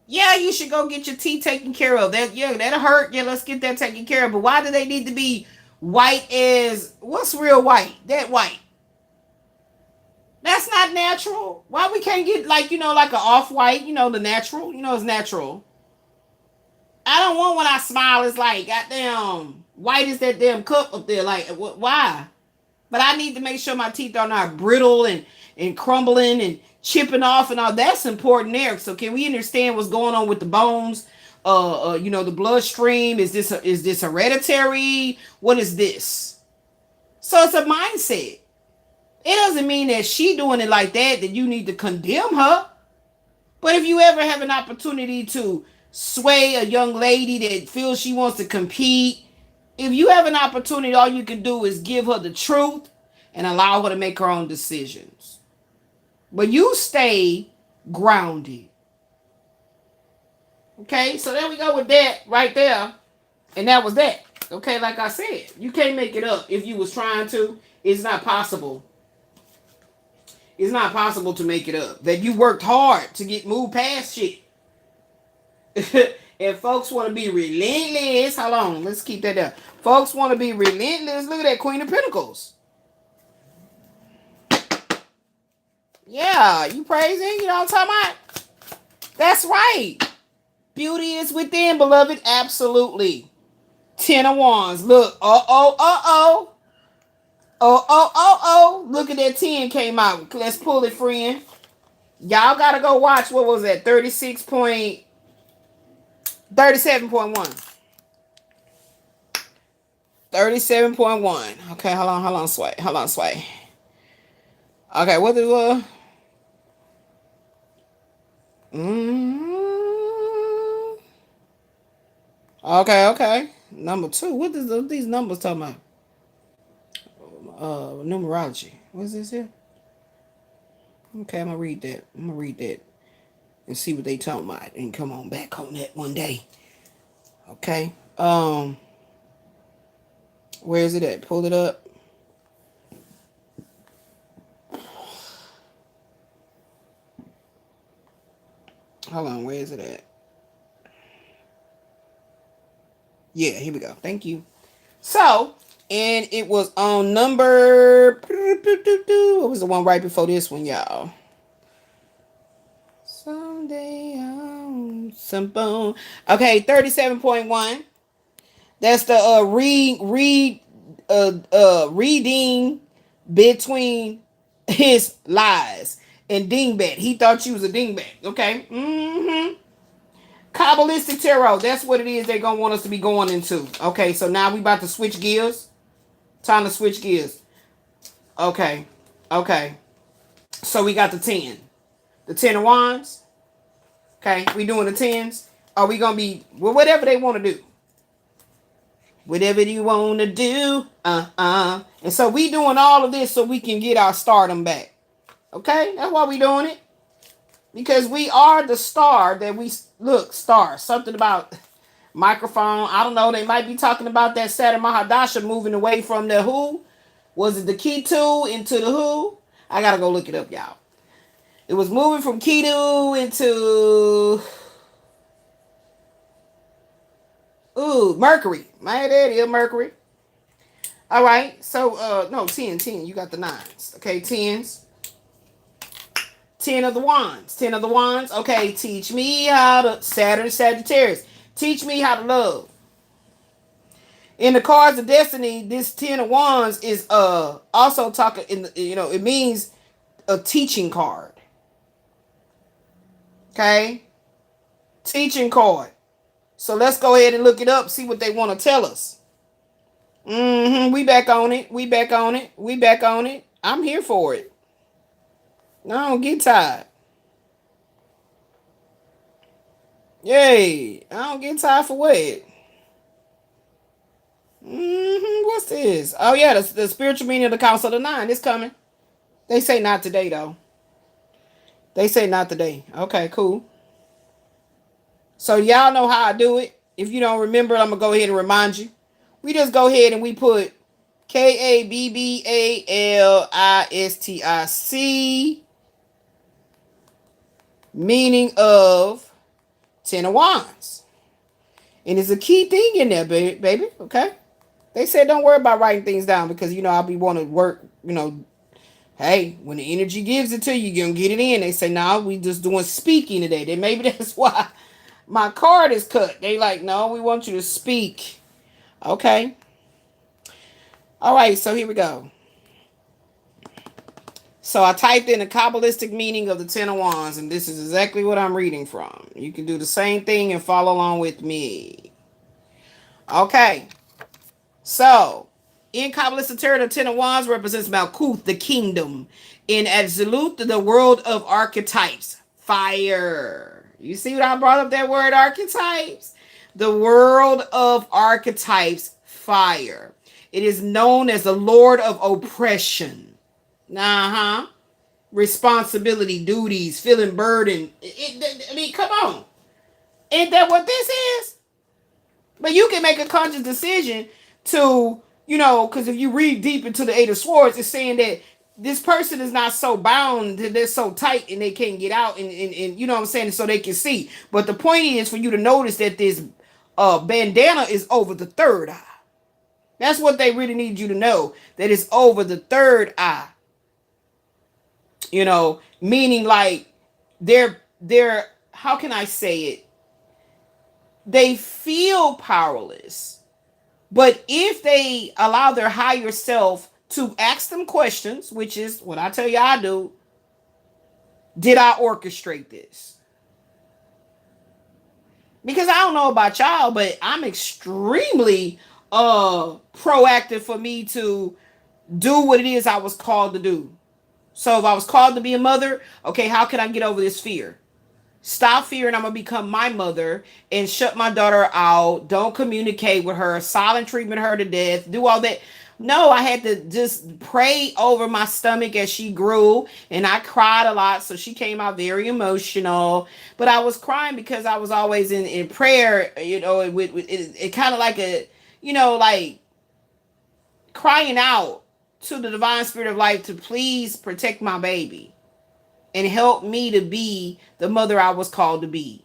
Yeah, you should go get your teeth taken care of. That'll hurt. Yeah, let's get that taken care of. But why do they need to be white as, what's real white? That white. That's not natural. Why we can't get like an off-white, the natural, it's natural. I don't want when I smile, it's like, goddamn, white is that damn cup up there. Like, why? But I need to make sure my teeth are not brittle and crumbling and chipping off and all. That's important there. So can we understand what's going on with the bones? The bloodstream. Is this hereditary? What is this? So it's a mindset. It doesn't mean that she doing it like that you need to condemn her. But if you ever have an opportunity to sway a young lady that feels she wants to compete, if you have an opportunity, all you can do is give her the truth and allow her to make her own decisions. But you stay grounded. Okay, so there we go with that right there. And that was that. Okay, like I said, you can't make it up. If you was trying to, it's not possible. It's not possible to make it up. That you worked hard to get moved past shit. If folks want to be relentless, hold on, let's keep that down. Folks want to be relentless. Look at that Queen of Pentacles. Yeah, you praising? You know what I'm talking about? That's right. Beauty is within, beloved. Absolutely. 10 of Wands. Look. Look at that 10 came out. Let's pull it, friend. Y'all got to go watch. What was that? 37.1. Okay, hold on, sway. Okay, what is Okay. Number 2. What is these numbers talking about? Numerology. What is this here? Okay, I'm gonna read that. And see what they talking about. And come on back on that one day. Okay. Where is it at? Pull it up. Hold on, where is it at? Yeah, here we go. Thank you. So, and it was on number... What was the one right before this one, y'all? Someday I'm simple. Okay, 37.1. That's the reading between his lies and dingbat. He thought you was a dingbat. Okay. Kabbalistic tarot. That's what it is they're gonna want us to be going into. Okay, so now we about to switch gears. Time to switch gears. Okay. So we got the 10. The 10 of Wands. Okay, we doing the 10s. Are we gonna be whatever they want to do? Whatever you want to do. And so we doing all of this so we can get our stardom back. Okay? That's why we doing it. Because we are the star that we... Look, star. Something about microphone. I don't know. They might be talking about that Saturn Mahadasha moving away from the who. Was it the Ketu into the who? I got to go look it up, y'all. It was moving from Ketu into... Mercury. My dad is Mercury. All right. So, no, 10. You got the 9s. Okay, 10s. 10 of the Wands. Okay, teach me how to... Saturn, Sagittarius. Teach me how to love. In the cards of destiny, this 10 of Wands is also talking... it means a teaching card. Okay? Teaching card. So let's go ahead and look it up, see what they want to tell us. We back on it. I'm here for it. I don't get tired. Yay. I don't get tired for what? What's this? Oh, yeah, the spiritual meaning of the Council of the 9. It's coming. They say not today, though. They say not today. Okay, cool. So y'all know how I do it. If you don't remember, I'm going to go ahead and remind you. We just go ahead and we put Kabbalistic, meaning of 10 of Wands. And it's a key thing in there, baby. Okay? They said don't worry about writing things down because, I'll be wanting to work, hey, when the energy gives it to you, you're going to get it in. They say, no, we just doing speaking today. Then maybe that's why my card is cut. They like, no, we want you to speak. Okay. All right, so here we go. So I typed in the Kabbalistic meaning of the Ten of Wands, and this is exactly what I'm reading from. You can do the same thing and follow along with me. Okay. So, in Kabbalistic tarot, the Ten of Wands represents Malkuth, the kingdom. In Absolute, the world of archetypes. Fire. You see what I brought up that word archetypes? The world of archetypes. Fire. It is known as the Lord of oppression. Uh-huh. Responsibility, duties, feeling burden. I mean, come on. Ain't that what this is? But you can make a conscious decision to, because if you read deep into the Eight of Swords, it's saying that this person is not so bound, that they're so tight and they can't get out, and you know what I'm saying, so they can see. But the point is for you to notice that this bandana is over the third eye. That's what they really need you to know, that it's over the third eye. Meaning like they're how can I say it? They feel powerless. But if they allow their higher self to ask them questions, which is what I tell you I do, did I orchestrate this? Because I don't know about y'all, but I'm extremely proactive for me to do what it is I was called to do. So if I was called to be a mother, okay, how can I get over this fear? Stop fearing I'm going to become my mother and shut my daughter out. Don't communicate with her. Silent treatment her to death. Do all that. No, I had to just pray over my stomach as she grew. And I cried a lot. So she came out very emotional. But I was crying because I was always in prayer, it kind of like like crying out to the divine spirit of life to please protect my baby and help me to be the mother I was called to be.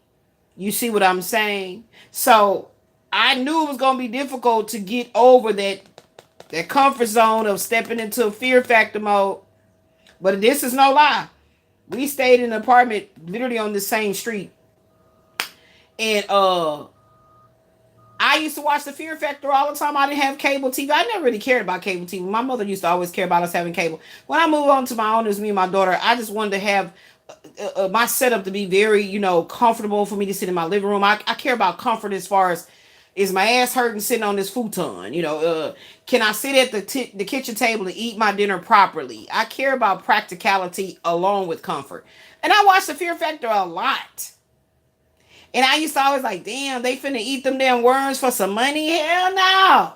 You see what I'm saying? So I knew it was going to be difficult to get over that comfort zone of stepping into a fear factor mode. But this is no lie. We stayed in an apartment literally on the same street. And I used to watch the Fear Factor all the time. I didn't have cable TV. I never really cared about cable TV. My mother used to always care about us having cable. When I moved on to my own, it was me and my daughter. I just wanted to have my setup to be very, comfortable for me to sit in my living room. I care about comfort as far as, is my ass hurting sitting on this futon? Can I sit at the kitchen table and eat my dinner properly? I care about practicality along with comfort. And I watched the Fear Factor a lot. And I used to always like, damn, they finna eat them damn worms for some money? Hell no.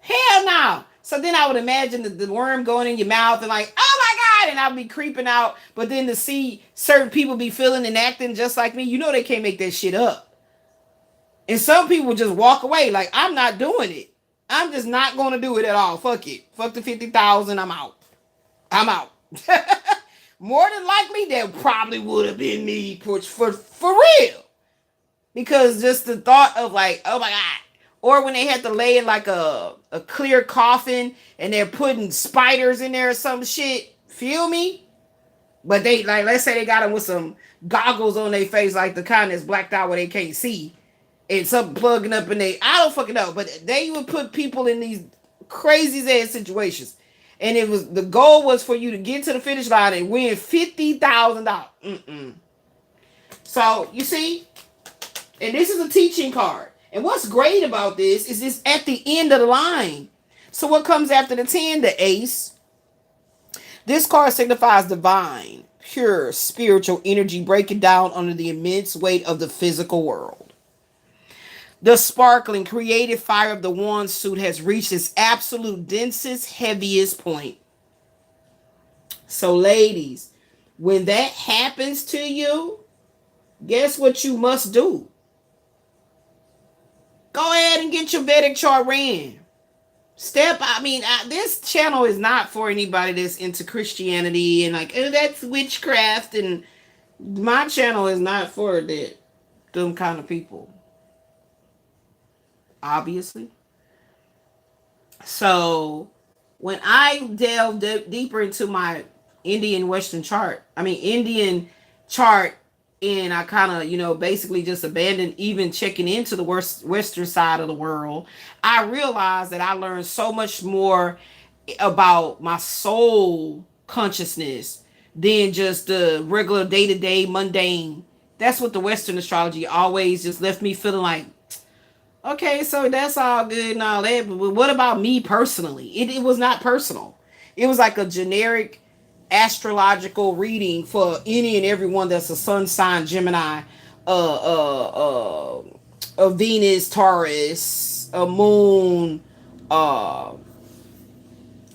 Hell no. So then I would imagine the worm going in your mouth and like, oh my God, and I'll be creeping out. But then to see certain people be feeling and acting just like me, they can't make that shit up. And some people just walk away like, I'm not doing it. I'm just not going to do it at all. Fuck it. Fuck the 50,000. I'm out. I'm out. More than likely, that probably would have been me for real. Because just the thought of like, oh my God. Or when they had to lay in like a clear coffin and they're putting spiders in there or some shit. Feel me? But they, like, let's say they got them with some goggles on their face, like the kind that's blacked out where they can't see. And something plugging up in they, I don't fucking know. But they would put people in these crazy ass situations. And the goal was for you to get to the finish line and win $50,000. So, you see? And this is a teaching card. And what's great about this is this at the end of the line. So what comes after the 10? The ace. This card signifies divine, pure, spiritual energy breaking down under the immense weight of the physical world. The sparkling, creative fire of the wand suit has reached its absolute densest, heaviest point. So, ladies, when that happens to you, guess what you must do? Go ahead and get your Vedic chart ran. This channel is not for anybody that's into Christianity and like, oh, that's witchcraft. And my channel is not for them kind of people. Obviously. So when I delve deeper into my Indian chart, and I kind of, basically just abandoned even checking into the Western side of the world, I realized that I learned so much more about my soul consciousness than just the regular day-to-day mundane. That's what the Western astrology always just left me feeling like, okay, so that's all good and all that, but what about me personally? It was not personal. It was like a generic astrological reading for any and everyone that's a sun sign Gemini, a Venus Taurus, a moon, uh,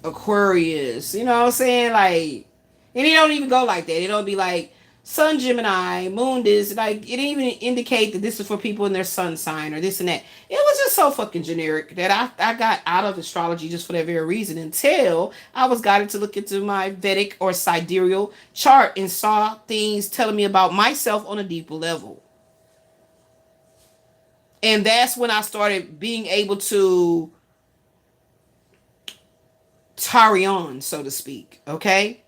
Aquarius. You know what I'm saying? Like, and it don't even go like that. It don't be like Sun Gemini, Moon this. Like, it didn't even indicate that this is for people in their sun sign or this and that. It was just so fucking generic that I got out of astrology just for that very reason until I was guided to look into my Vedic or sidereal chart and saw things telling me about myself on a deeper level. And that's when I started being able to carry on, so to speak. Okay?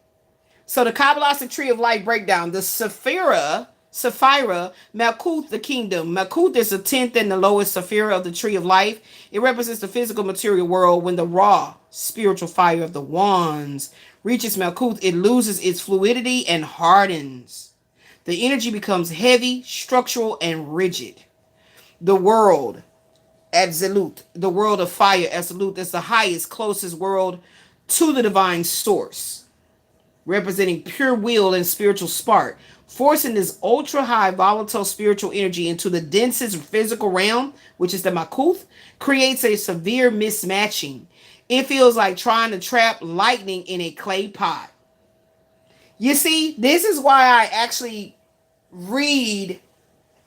So the Kabbalistic tree of life breakdown, the Sapphira, Malkuth, the kingdom. Malkuth is the 10th and the lowest Sapphira of the tree of life. It represents the physical material world. When the raw spiritual fire of the wands reaches Malkuth, it loses its fluidity and hardens. The energy becomes heavy, structural, and rigid. The world, Absolute, the world of fire, Absolute, is the highest, closest world to the divine source, representing pure will and spiritual spark, forcing this ultra high volatile spiritual energy into the densest physical realm, which is the Malkuth, creates a severe mismatching. It feels like trying to trap lightning in a clay pot. You see, this is why I actually read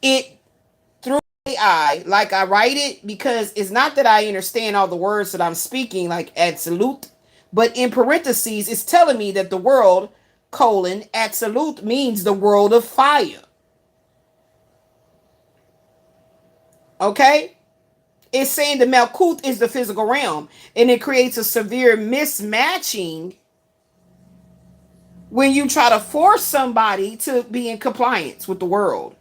it through AI like I write it, because it's not that I understand all the words that I'm speaking like absolute, but in parentheses it's telling me that the world absolute means the world of fire. Okay, it's saying the Malkuth is the physical realm, and it creates a severe mismatching when you try to force somebody to be in compliance with the world.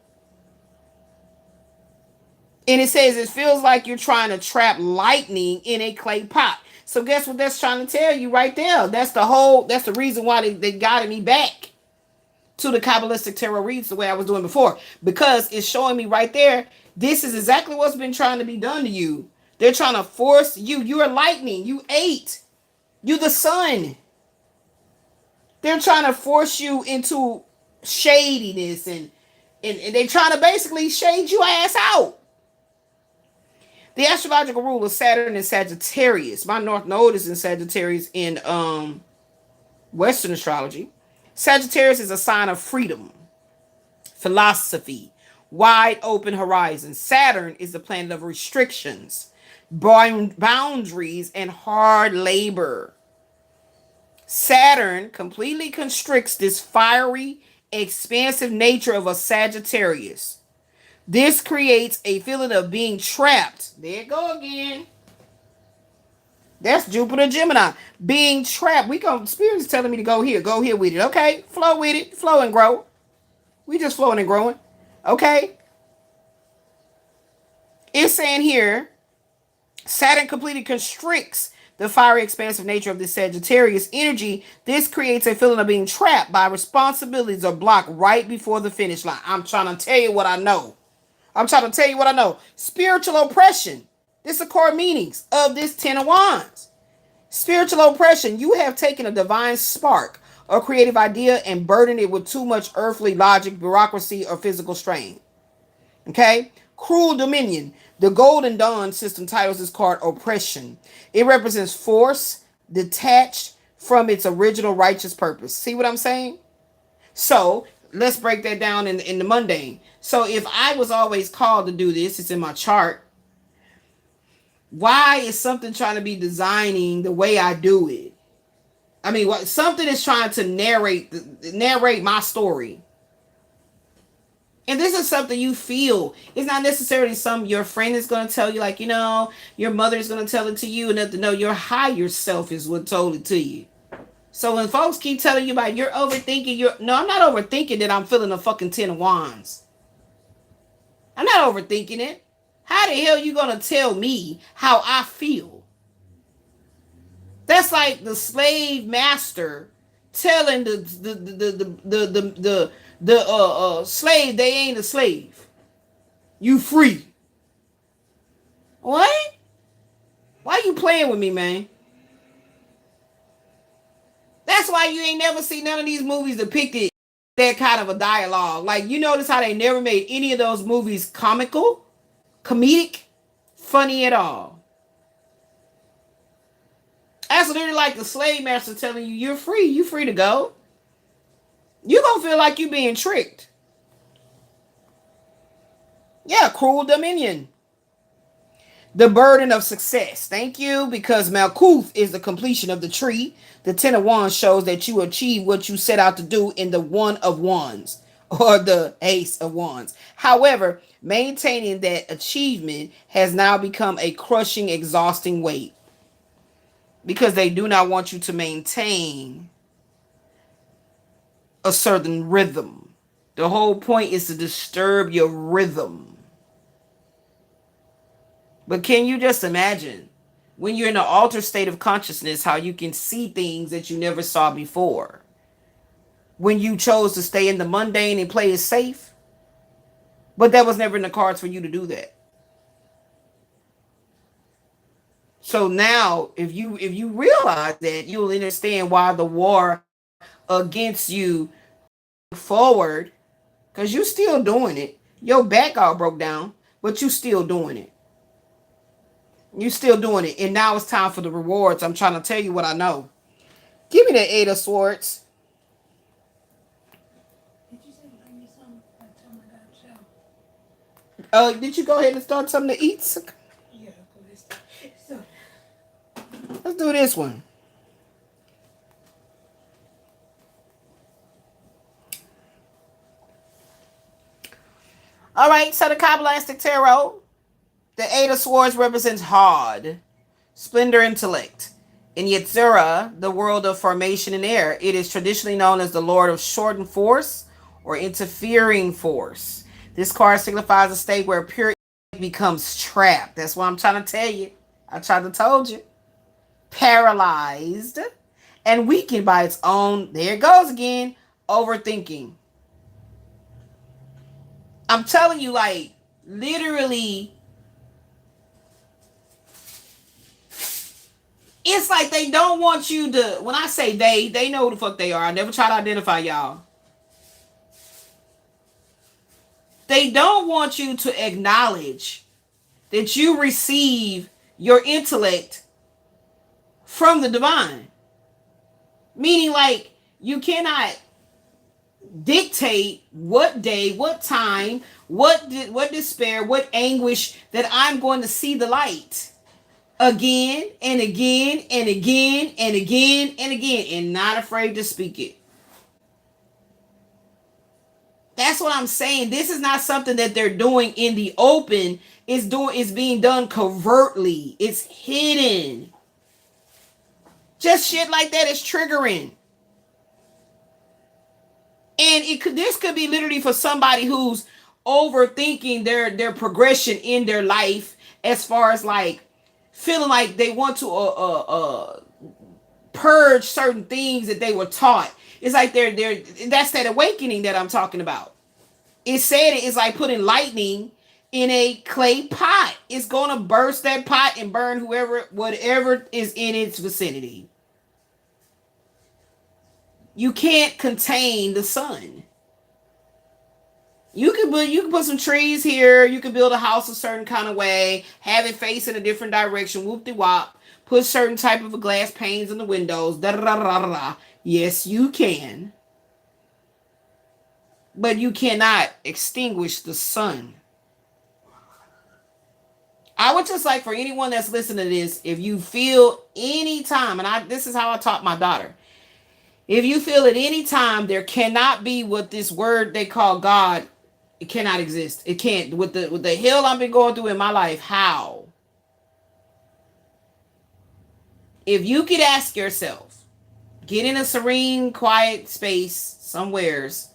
And it says it feels like you're trying to trap lightning in a clay pot. So guess what that's trying to tell you right there? That's the reason why they guided me back to the Kabbalistic tarot reads the way I was doing before. Because it's showing me right there, this is exactly what's been trying to be done to you. They're trying to force you. You're lightning. You 8. You the sun. They're trying to force you into shadiness and they're trying to basically shade you ass out. The astrological rule of Saturn and Sagittarius. My North Node is in Sagittarius in Western astrology. Sagittarius is a sign of freedom, philosophy, wide open horizons. Saturn is the planet of restrictions, boundaries, and hard labor. Saturn completely constricts this fiery, expansive nature of a Sagittarius. This creates a feeling of being trapped. There you go again. That's Jupiter Gemini. Being trapped. Spirit is telling me to go here. Go here with it. Okay? Flow with it. Flow and grow. We just flowing and growing. Okay? It's saying here, Saturn completely constricts the fiery, expansive nature of this Sagittarius energy. This creates a feeling of being trapped by responsibilities or blocked right before the finish line. I'm trying to tell you what I know. Spiritual oppression. This is the core meanings of this 10 of Wands. Spiritual oppression. You have taken a divine spark or creative idea and burdened it with too much earthly logic, bureaucracy, or physical strain. Okay? Cruel dominion. The Golden Dawn system titles this card Oppression. It represents force detached from its original righteous purpose. See what I'm saying? So, let's break that down in the mundane. So if I was always called to do this, it's in my chart. Why is something trying to be designing the way I do it? I mean, something is trying to narrate my story. And this is something you feel. It's not necessarily something your friend is going to tell you, like, your mother is going to tell it to you, and nothing. No, your higher self is what told it to you. So when folks keep telling you about you're overthinking, no, I'm not overthinking that I'm feeling a fucking 10 of Wands. I'm not overthinking it. How the hell you gonna tell me how I feel? That's like the slave master telling the slave they ain't a slave. You free. What? Why you playing with me, man? That's why you ain't never seen none of these movies depicted that kind of a dialogue. Like, you notice how they never made any of those movies comical, comedic, funny at all. That's literally like the slave master telling you, you're free. You free to go. You gonna feel like you being tricked. Yeah, cruel dominion. The burden of success. Thank you, because Malkuth is the completion of the tree. The Ten of Wands shows that you achieve what you set out to do in the One of Wands or the Ace of Wands. However, maintaining that achievement has now become a crushing, exhausting weight because they do not want you to maintain a certain rhythm. The whole point is to disturb your rhythm. But can you just imagine when you're in an altered state of consciousness, how you can see things that you never saw before? When you chose to stay in the mundane and play it safe, but that was never in the cards for you to do that. So now, if you realize that, you'll understand why the war against you forward, because you still doing it. Your back all broke down, but you still doing it. You still doing it. And now it's time for the rewards. I'm trying to tell you what I know. Give me the Eight of Swords. Did you say bring me some? I told my God, show. Did you go ahead and start something to eat? Yeah, go this stuff. So, Let's do this one. All right, so the Kabbalistic Tarot. The Eight of Swords represents hard, splendor, intellect. In Yetzirah, the world of formation and air, it is traditionally known as the Lord of shortened force or interfering force. This card signifies a state where pure becomes trapped. That's what I'm trying to tell you. I tried to told you. Paralyzed and weakened by its own, there it goes again, overthinking. I'm telling you, like, literally, it's like they don't want you to, when I say they know who the fuck they are. I never try to identify y'all. They don't want you to acknowledge that you receive your intellect from the divine. Meaning, like, you cannot dictate what day, what time, what despair, what anguish that I'm going to see the light. Again and again and again and again and again, and not afraid to speak it. That's what I'm saying. This is not something that they're doing in the open. It's being done covertly. It's hidden. Just shit like that is triggering. And this could be literally for somebody who's overthinking their progression in their life, as far as like feeling like they want to purge certain things that they were taught. It's like that's that awakening that I'm talking about. It said it's like putting lightning in a clay pot. It's gonna burst that pot and burn whatever is in its vicinity. You can't contain the sun. You can put some trees here. You can build a house a certain kind of way, have it face in a different direction. Whoop de wop. Put certain type of glass panes in the windows. Da da da da da. Yes, you can, but you cannot extinguish the sun. I would just like for anyone that's listening to this, if you feel any time, and this is how I taught my daughter. If you feel at any time there cannot be what this word they call God, it cannot exist. It can't. With the hell I've been going through in my life, how? If you could ask yourself, get in a serene, quiet space somewheres,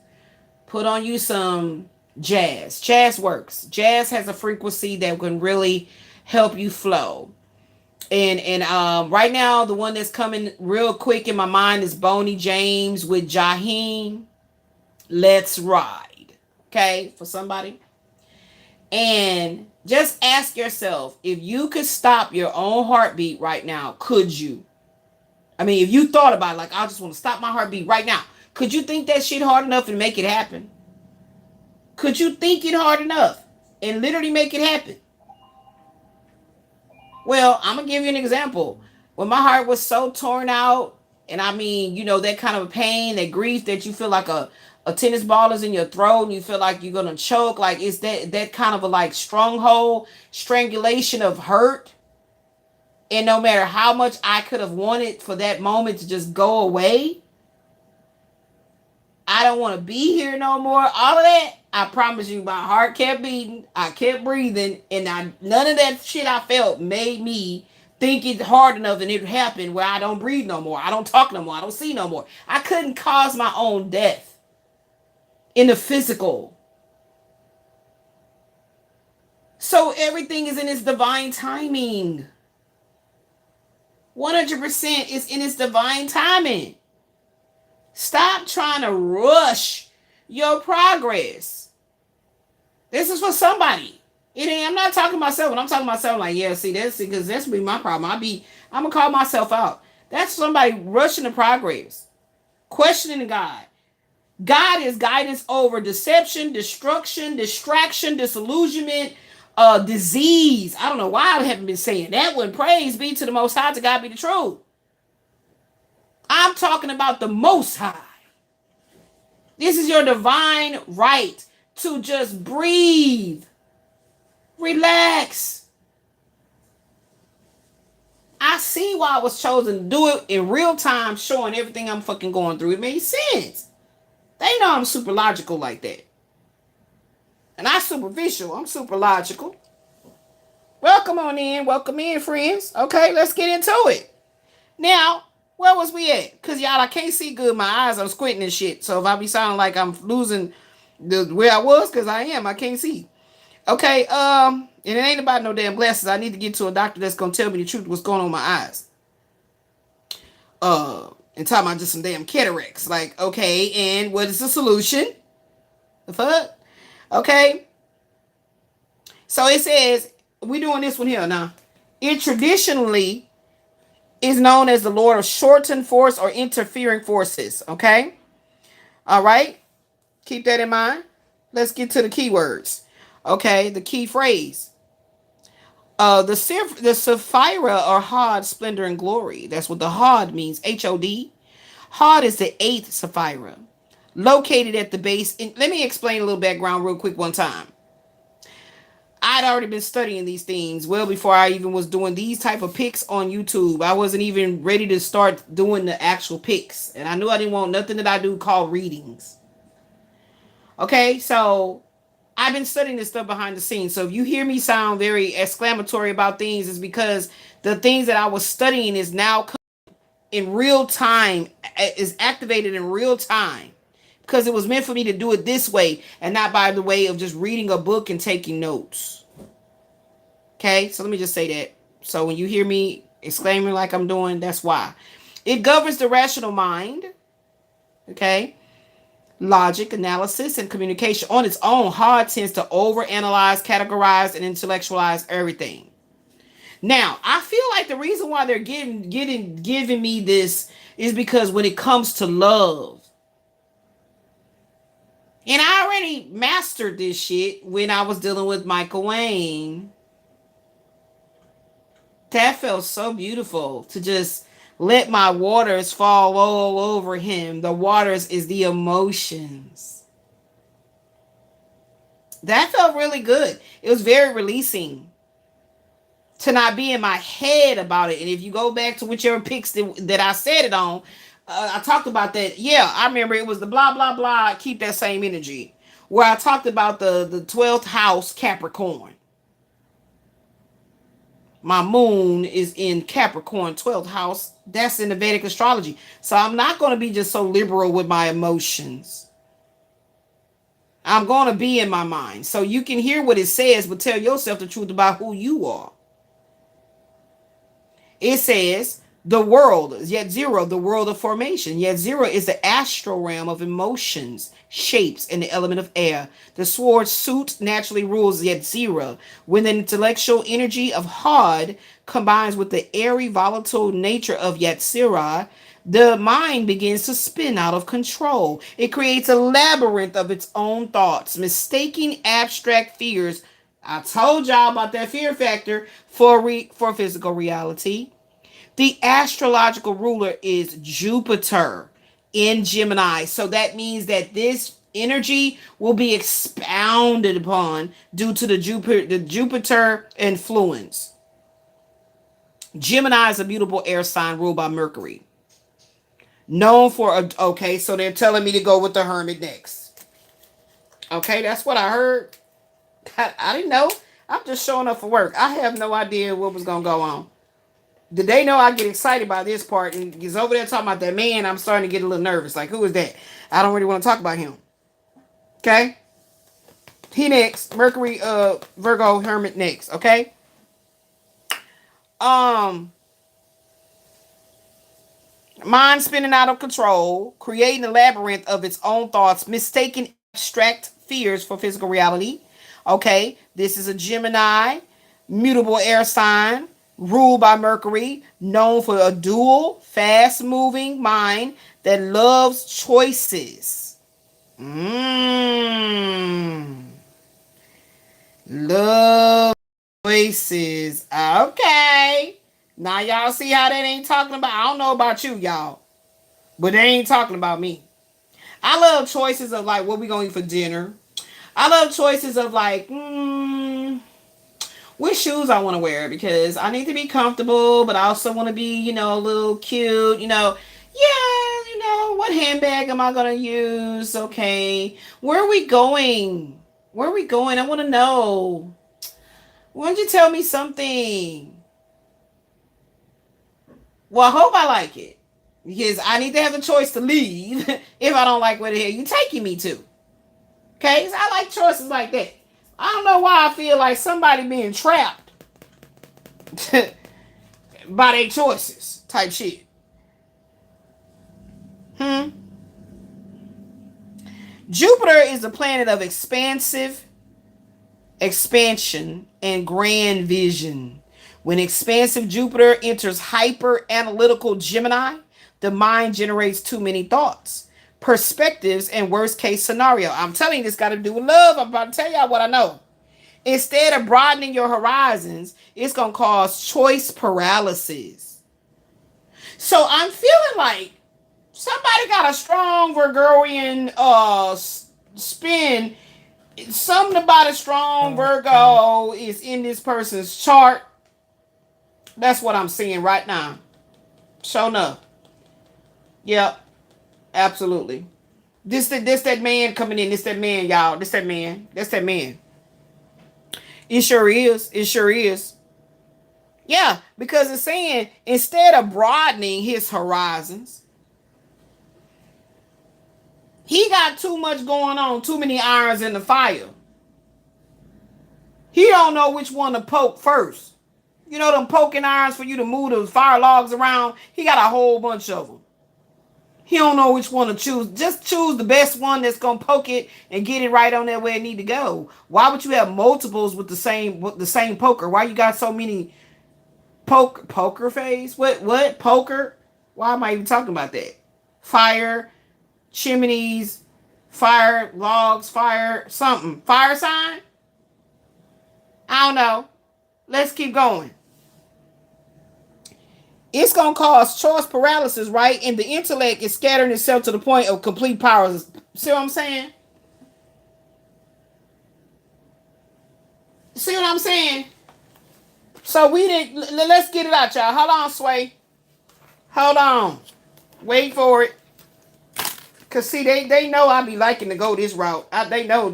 put on you some jazz. Jazz works. Jazz has a frequency that can really help you flow. And right now, the one that's coming real quick in my mind is Boney James with Jaheim. Let's ride. Okay, for somebody. And just ask yourself, if you could stop your own heartbeat right now, could you? I mean, if you thought about it, like, I just want to stop my heartbeat right now, could you think that shit hard enough and make it happen? Could you think it hard enough and literally make it happen? Well, I'm going to give you an example. When my heart was so torn out, and I mean, that kind of pain, that grief that you feel like a tennis ball is in your throat and you feel like you're going to choke. Like, it's that kind of a like stronghold, strangulation of hurt. And no matter how much I could have wanted for that moment to just go away, I don't want to be here no more. All of that, I promise you, my heart kept beating. I kept breathing. And none of that shit I felt made me think it hard enough and it happened where I don't breathe no more. I don't talk no more. I don't see no more. I couldn't cause my own death in the physical. So everything is in its divine timing. 100% is in its divine timing. Stop trying to rush your progress. This is for somebody. I'm not talking to myself. When I'm talking to myself, I'm like, yeah, see, because that's be my problem. I'm gonna call myself out. That's somebody rushing the progress, questioning God. God is guidance over deception, destruction, distraction, disillusionment, disease. I don't know why I haven't been saying that one. Praise be to the Most High, to God be the truth. I'm talking about the Most High. This is your divine right to just breathe. Relax. I see why I was chosen to do it in real time, showing everything I'm fucking going through. It made sense. They know I'm super logical like that. And I'm superficial. I'm super logical. Welcome in, friends. Okay, let's get into it. Now, where was we at? Because y'all, I can't see good. My eyes are squinting and shit. So if I be sounding like I'm losing where I was, because I am. I can't see. Okay, and it ain't about no damn glasses. I need to get to a doctor that's going to tell me the truth what's going on with my eyes. And talking about just some damn cataracts. Like, okay, and what is the solution? The fuck? Okay. So it says, we doing this one here now. It traditionally is known as the Lord of shortened force or interfering forces. Okay. All right. Keep that in mind. Let's get to the keywords. Okay. The key phrase. The Sapphira or Hod, splendor and glory. That's what the Hod means. Hod. Hod is the 8th Sapphira, located at the base. And let me explain a little background real quick one time. I'd already been studying these things well before I even was doing these type of picks on YouTube. I wasn't even ready to start doing the actual picks. And I knew I didn't want nothing that I do called readings. Okay, so I've been studying this stuff behind the scenes. So if you hear me sound very exclamatory about things, it's because the things that I was studying is now in real time, is activated in real time. Because it was meant for me to do it this way and not by the way of just reading a book and taking notes. Okay, so let me just say that. So when you hear me exclaiming like I'm doing, that's why. It governs the rational mind. Okay. Logic, analysis, and communication on its own. Hard tends to overanalyze, categorize, and intellectualize everything. Now, I feel like the reason why they're giving me this is because when it comes to love, and I already mastered this shit when I was dealing with Michael Wayne. That felt so beautiful to just let my waters fall all over him. The waters is the emotions. That felt really good. It was very releasing to not be in my head about it. And if you go back to whichever picks that I said it on, I talked about that. Yeah, I remember it was the blah, blah, blah. Keep that same energy. Where I talked about the 12th house Capricorn. My moon is in Capricorn, 12th house. That's in the Vedic astrology. So I'm not going to be just so liberal with my emotions. I'm going to be in my mind. So you can hear what it says, but tell yourself the truth about who you are. It says the world, yet zero, the world of formation. Yet zero is the astral realm of emotions, shapes, and the element of air. The sword suit naturally rules yet zero. When the intellectual energy of Hod combines with the airy, volatile nature of Yetzirah, the mind begins to spin out of control. It creates a labyrinth of its own thoughts, mistaking abstract fears. I told y'all about that fear factor for physical reality. The astrological ruler is Jupiter in Gemini. So that means that this energy will be expounded upon due to the Jupiter influence. Gemini is a mutable air sign ruled by Mercury. Known for okay, so they're telling me to go with the Hermit next. Okay, that's what I heard. I didn't know. I'm just showing up for work. I have no idea what was gonna go on. Did they know I get excited by this part and he's over there talking about that man? I'm starting to get a little nervous. Like, who is that? I don't really want to talk about him. Okay? He next. Mercury, Virgo, Hermit next. Okay? Mind spinning out of control, creating a labyrinth of its own thoughts, mistaking abstract fears for physical reality. Okay? This is a Gemini, mutable air sign, ruled by Mercury, known for a dual, fast-moving mind that loves choices. Love choices. Okay. Now y'all see how that ain't talking about. I don't know about you, y'all, but they ain't talking about me. I love choices of like what we gonna eat for dinner. I love choices of like, which shoes I want to wear because I need to be comfortable, but I also want to be, a little cute, what handbag am I going to use? Okay. Where are we going? Where are we going? I want to know. Why don't you tell me something? Well, I hope I like it because I need to have the choice to leave if I don't like where the hell you're taking me to. Okay. So I like choices like that. I don't know why I feel like somebody being trapped by their choices type shit. Jupiter is the planet of expansion, and grand vision. When expansive Jupiter enters hyper analytical Gemini, the mind generates too many thoughts, perspectives, and worst case scenario. I'm telling you, this got to do with love. I'm about to tell y'all what I know. Instead of broadening your horizons, it's going to cause choice paralysis. So I'm feeling like somebody got a strong Virgorian spin. Something about a strong Virgo is in this person's chart. That's what I'm seeing right now. Sure enough. Yep. Absolutely. This that man coming in. This that man, y'all. This that man. That's that man. It sure is. It sure is. Yeah, because it's saying instead of broadening his horizons, he got too much going on, too many irons in the fire. He don't know which one to poke first. You know them poking irons for you to move the fire logs around? He got a whole bunch of them. He don't know which one to choose. Just choose the best one that's going to poke it and get it right on there where it need to go. Why would you have multiples with the same poker? Why you got so many poker face? What? Poker? Why am I even talking about that? Fire, chimneys, fire, logs, fire, something. Fire sign? I don't know. Let's keep going. It's going to cause choice paralysis, right? And the intellect is scattering itself to the point of complete power. See what I'm saying? See what I'm saying? So let's get it out, y'all. Hold on, Sway. Hold on. Wait for it. Because, see, they know I be liking to go this route. They know.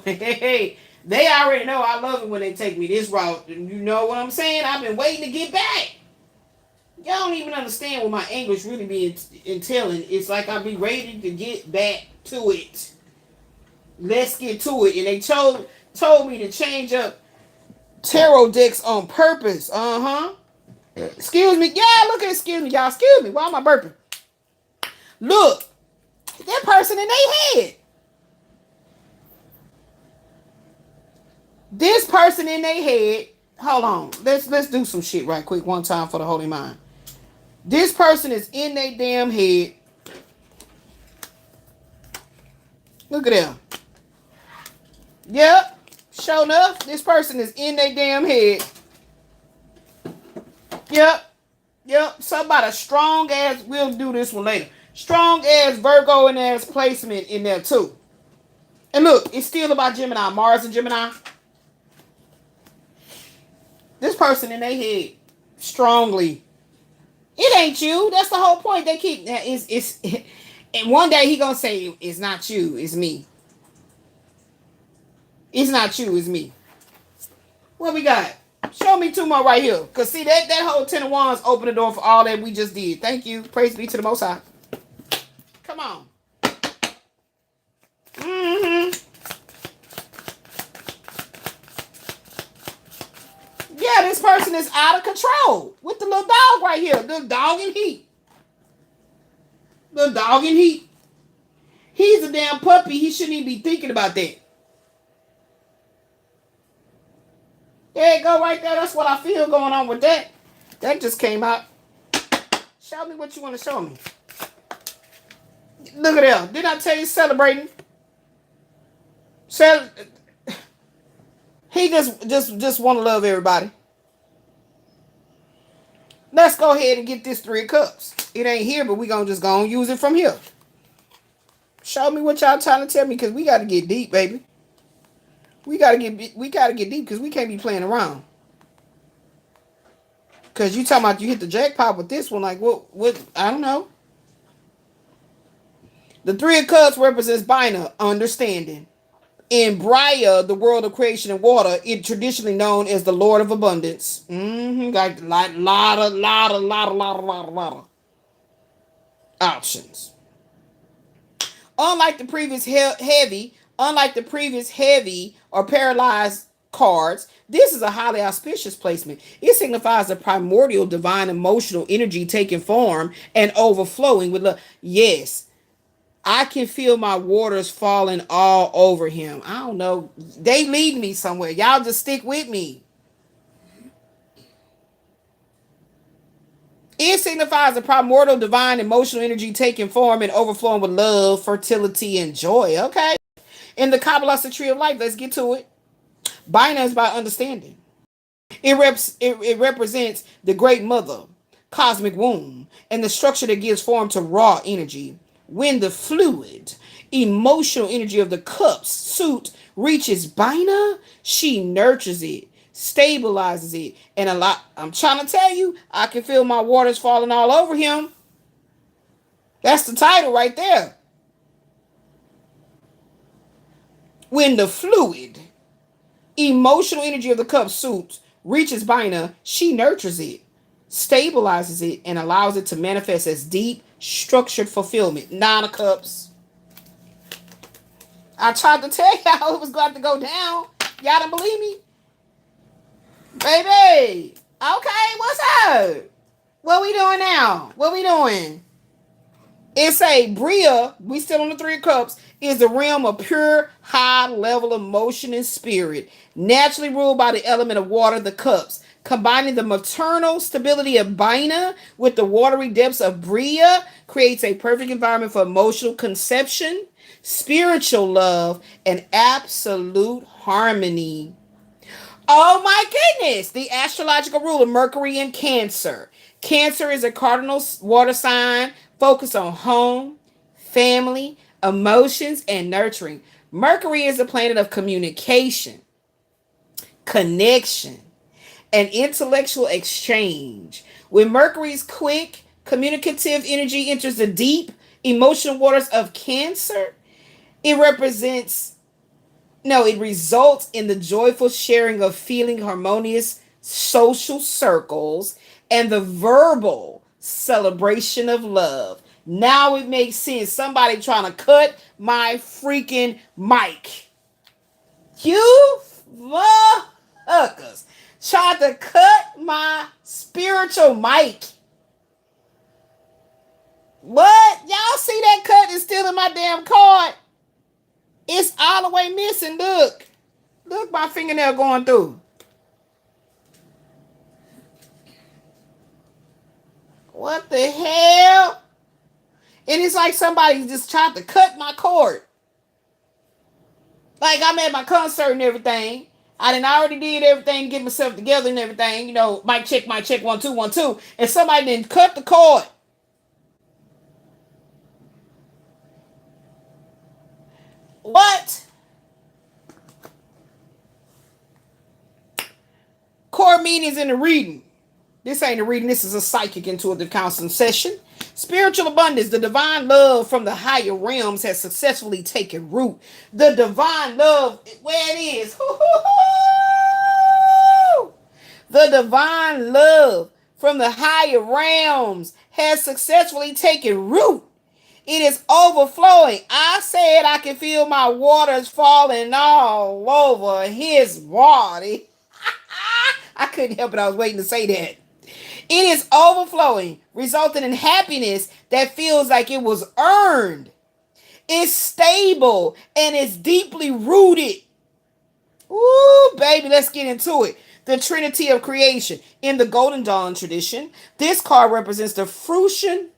Hey, they already know I love it when they take me this route. You know what I'm saying? I've been waiting to get back. Y'all don't even understand what my English really be entailing. It's like I be ready to get back to it. Let's get to it. And they told me to change up tarot decks on purpose. Excuse me. Yeah, look at excuse me, y'all. Excuse me. Why am I burping? Look, that person in their head. This person in their head. Hold on. Let's do some shit right quick one time for the holy mind. This person is in their damn head. Look at them. Yep. Sure enough, this person is in their damn head. Yep. Somebody strong ass. We'll do this one later. Strong ass Virgo and ass placement in there too. And look, it's still about Gemini, Mars and Gemini. This person in their head strongly. It ain't you. That's the whole point. They keep it's and one day he gonna say it's not you, it's me. It's not you, it's me. What we got? Show me two more right here. Cause see that whole 10 of Wands opened the door for all that we just did. Thank you. Praise be to the Most High. Come on. Yeah, this person is out of control with the little dog right here. The dog in heat. The dog in heat. He's a damn puppy. He shouldn't even be thinking about that. There you go right there. That's what I feel going on with that. That just came out. Show me what you want to show me. Look at that. Didn't I tell you celebrating? He just want to love everybody. Let's go ahead and get this 3 of Cups. It ain't here, but we gonna just go and use it from here. Show me what y'all trying to tell me, because we got to get deep, baby. We gotta get deep, because we can't be playing around. Because you talking about you hit the jackpot with this one, like what? I don't know. The 3 of Cups represents Bina, understanding. In Braya, the world of creation and water, it traditionally known as the Lord of Abundance. Like lot of options. Unlike the previous heavy or paralyzed cards, this is a highly auspicious placement. It signifies the primordial divine emotional energy taking form and overflowing with love. Yes, I can feel my waters falling all over him. I don't know. They lead me somewhere. Y'all just stick with me. It signifies the primordial divine emotional energy taking form and overflowing with love, fertility, and joy. Okay. In the Kabbalistic tree of life, let's get to it. Bina is by understanding. It represents the great mother, cosmic womb, and the structure that gives form to raw energy. When the fluid, emotional energy of the cups suit reaches Bina, she nurtures it, stabilizes it, and I'm trying to tell you, I can feel my waters falling all over him. That's the title right there. When the fluid, emotional energy of the cup suit reaches Bina, she nurtures it, stabilizes it, and allows it to manifest as deep, structured fulfillment. 9 of Cups. I tried to tell y'all it was going to go down. Y'all don't believe me? Baby. Okay, what's up? What we doing now? What we doing? It's a Bria, we still on the 3 of Cups, is the realm of pure, high-level emotion and spirit, naturally ruled by the element of water, the cups. Combining the maternal stability of Bina with the watery depths of Bria creates a perfect environment for emotional conception, spiritual love, and absolute harmony. Oh my goodness! The astrological ruler, Mercury in Cancer. Cancer is a cardinal water sign focused on home, family, emotions, and nurturing. Mercury is a planet of communication, connection, and intellectual exchange. When Mercury's quick, communicative energy enters the deep, emotional waters of Cancer, it results in the joyful sharing of feeling harmonious social circles and the verbal celebration of love. Now it makes sense. Somebody trying to cut my freaking mic. You motherfuckers. tried to cut my spiritual mic. What? Y'all see that cut is still in my damn card? It's all the way missing. Look. Look, my fingernail going through. What the hell? And it's like somebody just tried to cut my cord. Like I'm at my concert and everything. I done already did everything, get myself together and everything. You know, mic check, 1 2 1 2. And somebody didn't cut the cord. What? Core meanings in the reading. This ain't a reading. This is a psychic intuitive counseling session. Spiritual abundance. The divine love from the higher realms has successfully taken root. The divine love, where it is. The divine love from the higher realms has successfully taken root. It is overflowing. I said I can feel my waters falling all over his body. I couldn't help it. I was waiting to say that. It is overflowing, resulting in happiness that feels like it was earned. It's stable and it's deeply rooted. Ooh, baby, let's get into it. The Trinity of Creation. In the Golden Dawn tradition, this card represents the fruition,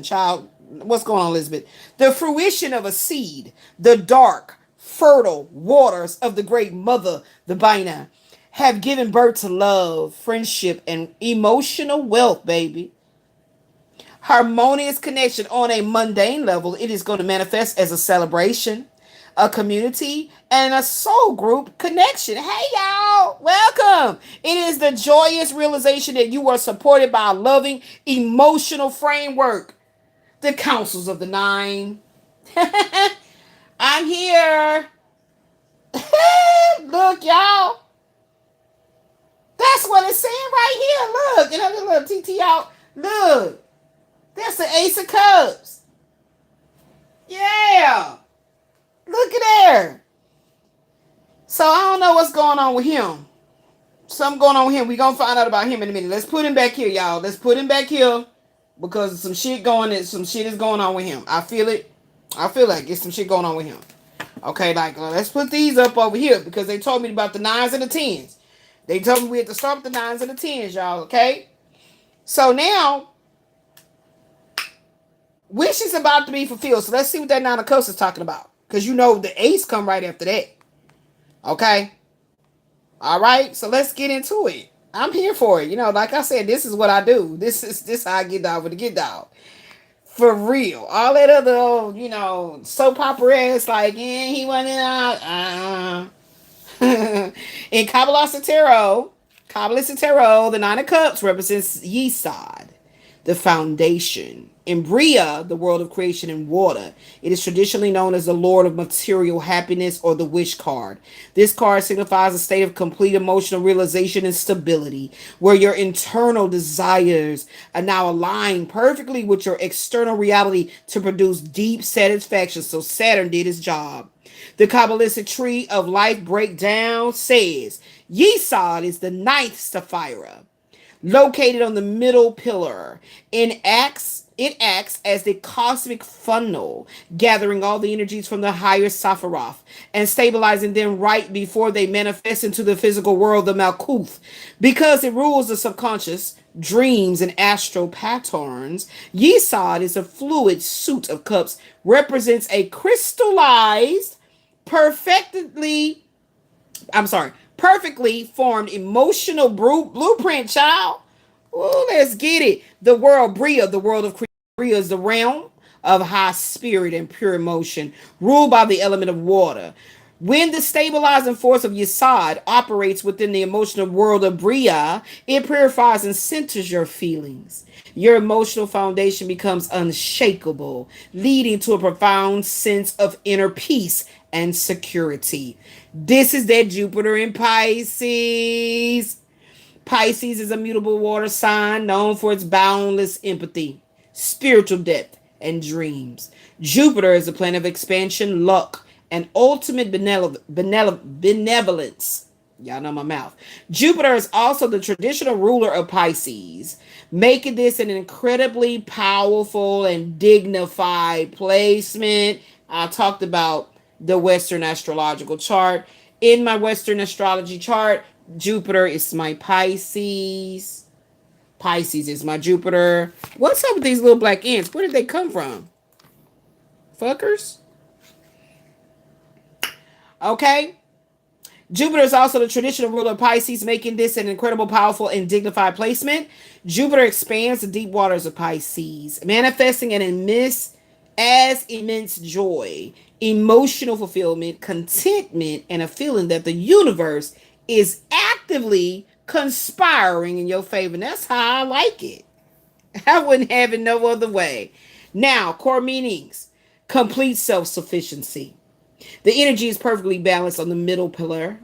child. What's going on, Elizabeth? The fruition of a seed, the dark, fertile waters of the great mother, the Bina, have given birth to love, friendship, and emotional wealth, baby. Harmonious connection on a mundane level, it is going to manifest as a celebration, a community, and a soul group connection. Hey, y'all, welcome. It is the joyous realization that you are supported by a loving, emotional framework. The councils of the nine. I'm here. Look, y'all. That's what it's saying right here. Look, and I'm a little TT out. Look, that's the Ace of Cups. Yeah. Look at there. So I don't know what's going on with him. Something going on with him. We're going to find out about him in a minute. Let's put him back here, y'all. Let's put him back here because some shit is going on with him. I feel it. I feel like there's some shit going on with him. Okay, like let's put these up over here because they told me about the 9s and the 10s. They told me we had to start with the 9s and the 10s, y'all, okay? So now, wish is about to be fulfilled. So let's see what that 9 of Cups is talking about. Because you know the Ace come right after that. Okay? All right? So let's get into it. I'm here for it. You know, like I said, this is what I do. This how I get down with the get down. For real. All that other, you know, soap opera ass like, yeah, he wasn't out. In Kabbalistic Tarot, the 9 of Cups represents Yesod, the foundation. In Bria, the world of creation and water, it is traditionally known as the Lord of Material Happiness or the Wish card. This card signifies a state of complete emotional realization and stability, where your internal desires are now aligned perfectly with your external reality to produce deep satisfaction. So Saturn did his job. The Kabbalistic tree of life breakdown says Yesod is the 9th sapphire, located on the middle pillar. It acts as the cosmic funnel, gathering all the energies from the higher Sephiroth and stabilizing them right before they manifest into the physical world, the Malkuth. Because it rules the subconscious, dreams, and astral patterns, Yesod is a fluid suit of cups, represents a crystallized, perfectly formed emotional blueprint, child. Ooh, let's get it. The world Bria, the world of Bria is the realm of high spirit and pure emotion, ruled by the element of water. When the stabilizing force of Yesod operates within the emotional world of Bria, it purifies and centers your feelings. Your emotional foundation becomes unshakable, leading to a profound sense of inner peace and security. This is that Jupiter in Pisces. Pisces is a mutable water sign known for its boundless empathy, spiritual depth, and dreams. Jupiter is a planet of expansion, luck, and ultimate benevolence. Y'all know my mouth. Jupiter is also the traditional ruler of Pisces, making this an incredibly powerful and dignified placement. I talked about the Western astrological chart. In my Western astrology chart, Jupiter is my Pisces. Pisces is my Jupiter. What's up with these little black ants? Where did they come from? Fuckers? Okay. Jupiter is also the traditional ruler of Pisces, making this an incredible, powerful, and dignified placement. Jupiter expands the deep waters of Pisces, manifesting immense joy, emotional fulfillment, contentment, and a feeling that the universe is actively conspiring in your favor. And that's how I like it. I wouldn't have it no other way. Now, core meanings: complete self sufficiency. The energy is perfectly balanced on the middle pillar.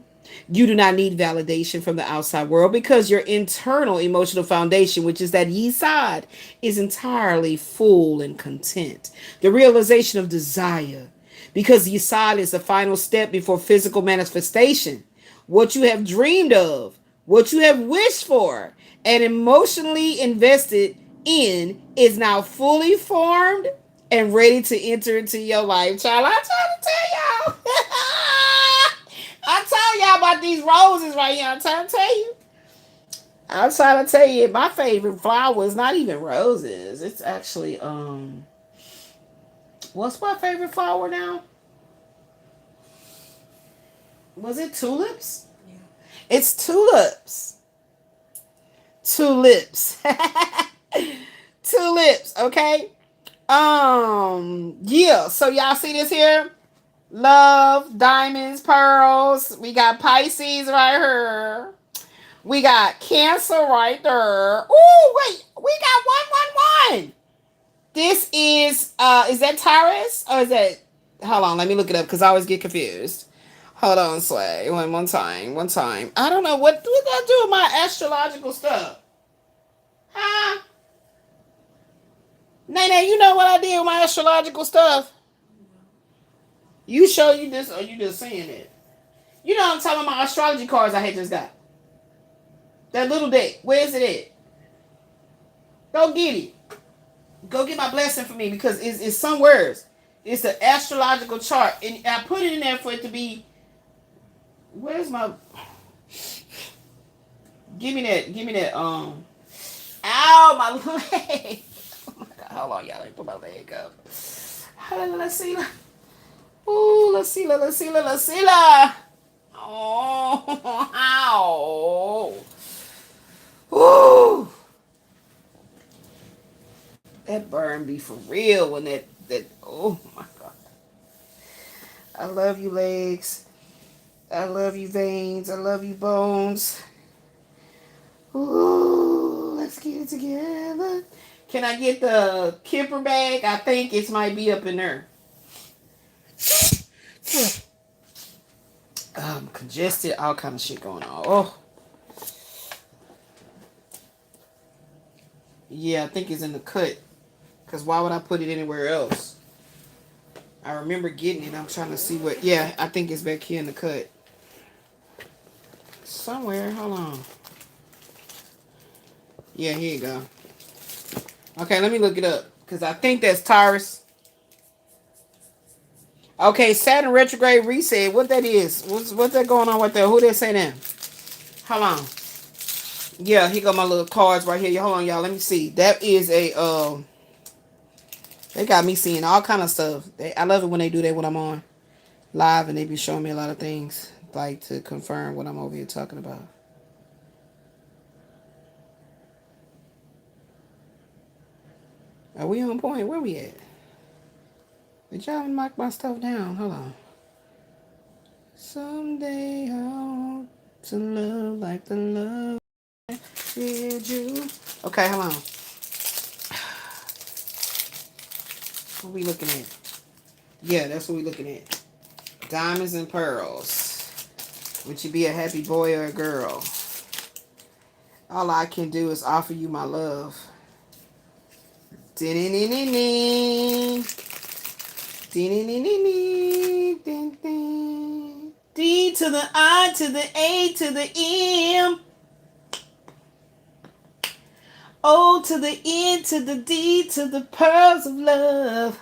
You do not need validation from the outside world because your internal emotional foundation, which is that Yesod, is entirely full and content. The realization of desire, because Yesod is the final step before physical manifestation. What you have dreamed of, what you have wished for, and emotionally invested in is now fully formed and ready to enter into your life, child. I'm trying to tell y'all. I told y'all about these roses right here. I'm trying to tell you. I'm trying to tell you, my favorite flower is not even roses. It's actually what's my favorite flower now? Was it tulips? Yeah. It's tulips. Tulips. Tulips, okay? Yeah, so y'all see this here? Love, diamonds, pearls. We got Pisces right here. We got Cancer right there. Oh, wait, we got 111. This is that Taurus or is that? Hold on, let me look it up because I always get confused. Hold on, Sway. One time. I don't know what I do with my astrological stuff. Huh? Nene, you know what I did with my astrological stuff? You show you this or you just saying it? You know I'm talking about my astrology cards I had just got. That little deck. Where is it at? Go get it. Go get my blessing for me because it's some words. It's the astrological chart. And I put it in there for it to be. Where's my. Give me that. Ow, my leg. Oh my God. Hold on, y'all. Let me put my leg up. Let's see. Ooh, let's see. Oh, ow. Ooh. That burn be for real when that oh my God. I love you legs. I love you veins. I love you bones. Ooh, let's get it together. Can I get the Kipper bag? I think it might be up in there. Congested, all kind of shit going on. Oh. Yeah, I think it's in the cut. Because why would I put it anywhere else? I remember getting it. I'm trying to see what. Yeah, I think it's back here in the cut. Somewhere. Hold on. Yeah, here you go. Okay, let me look it up. Because I think that's Taurus. Okay, Saturn retrograde reset. What that is? What's that going on with that? Who they say that? Hold on. Yeah, here go my little cards right here. Hold on, y'all. Let me see. That is a they got me seeing all kind of stuff. I love it when they do that when I'm on live and they be showing me a lot of things like to confirm what I'm over here talking about. Are we on point? Where we at? Did y'all mark my stuff down? Hold on. Someday I want to love like the love I did you. Okay, hold on. What we looking at? Yeah, that's what we looking at. Diamonds and pearls. Would you be a happy boy or a girl? All I can do is offer you my love. D to the I to the A to the M. O to the N to the D to the pearls of love.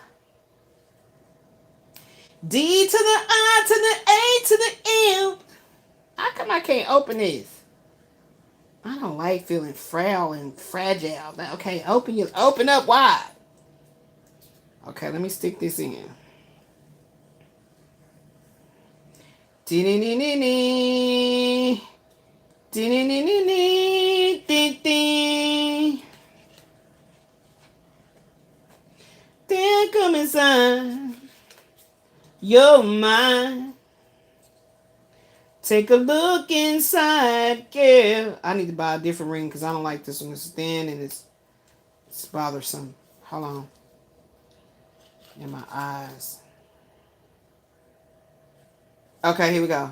D to the I to the A to the M. How come I can't open this? I don't like feeling frail and fragile. Okay, open up wide. Okay, let me stick this in. There come inside your mind. Take a look inside, girl. I need to buy a different ring because I don't like this one. It's thin and it's bothersome. Hold on. In my eyes. Okay, here we go.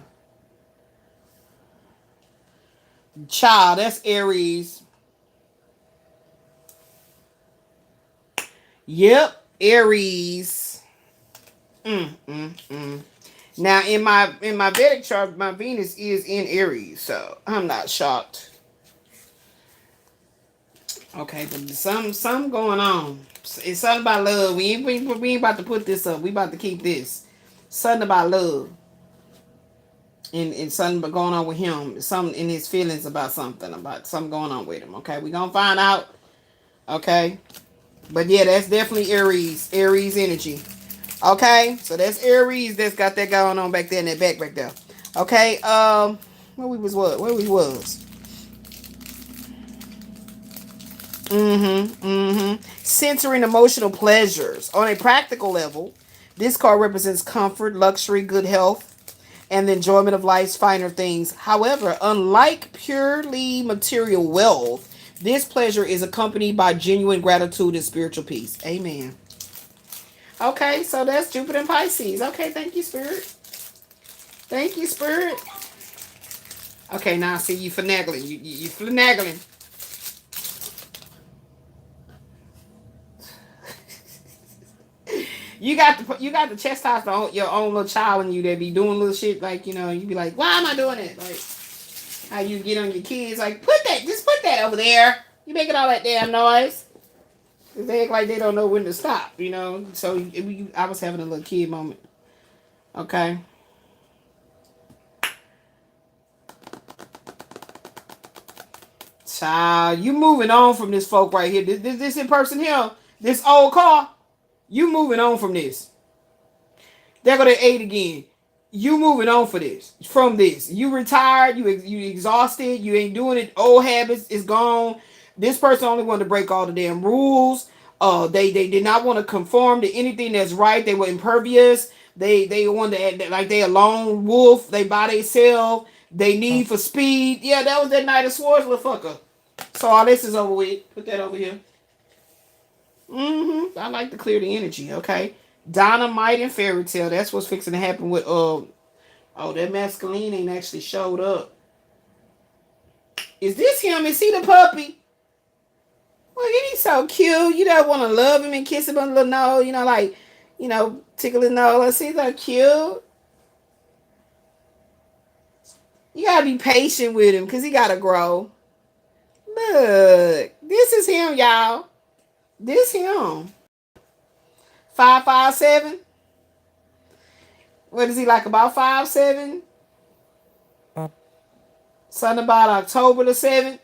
Child, that's Aries. Yep, Aries. Now in my Vedic chart, my Venus is in Aries, so I'm not shocked. Okay, but something going on. It's something about love. We ain't about to put this up. We about to keep this. Something about love. And something going on with him. Something in his feelings about something going on with him. Okay, we gonna find out. Okay. But yeah, that's definitely Aries energy. Okay, so that's Aries that's got that going on back there in that back right there. Okay, where we was. Centering emotional pleasures. On a practical level, this card represents comfort, luxury, good health, and the enjoyment of life's finer things. However, unlike purely material wealth, this pleasure is accompanied by genuine gratitude and spiritual peace. Amen. Okay, so that's Jupiter and Pisces. Okay, thank you, Spirit. Thank you, Spirit. Okay, now I see you finagling. You finagling. You got to chastise your own little child in you that be doing little shit like, you be like, why am I doing it? Like how you get on your kids like, put that over there. You making all that damn noise. Cause they act like they don't know when to stop, So I was having a little kid moment. Okay. Child, you moving on from this folk right here. This in person here. This old car. You moving on from this. There go to 8 again. You moving on from this. You retired. You exhausted. You ain't doing it. Old habits is gone. This person only wanted to break all the damn rules. They did not want to conform to anything that's right. They were impervious. They wanted to act like they a lone wolf. They by themselves. They need for speed. Yeah, that was that Knight of Swords, little fucker. So all this is over with. Put that over here. I like to clear the energy, okay? Dynamite and Fairy Tale. That's what's fixing to happen with that masculine ain't actually showed up. Is this him? Is he the puppy? Well, he's so cute. You don't want to love him and kiss him on the little nose, tickle his nose. He's so cute. You gotta be patient with him because he gotta grow. Look, this is him, y'all. This him. 5'7". What is he like? About 5'7"? Something about October the 7th.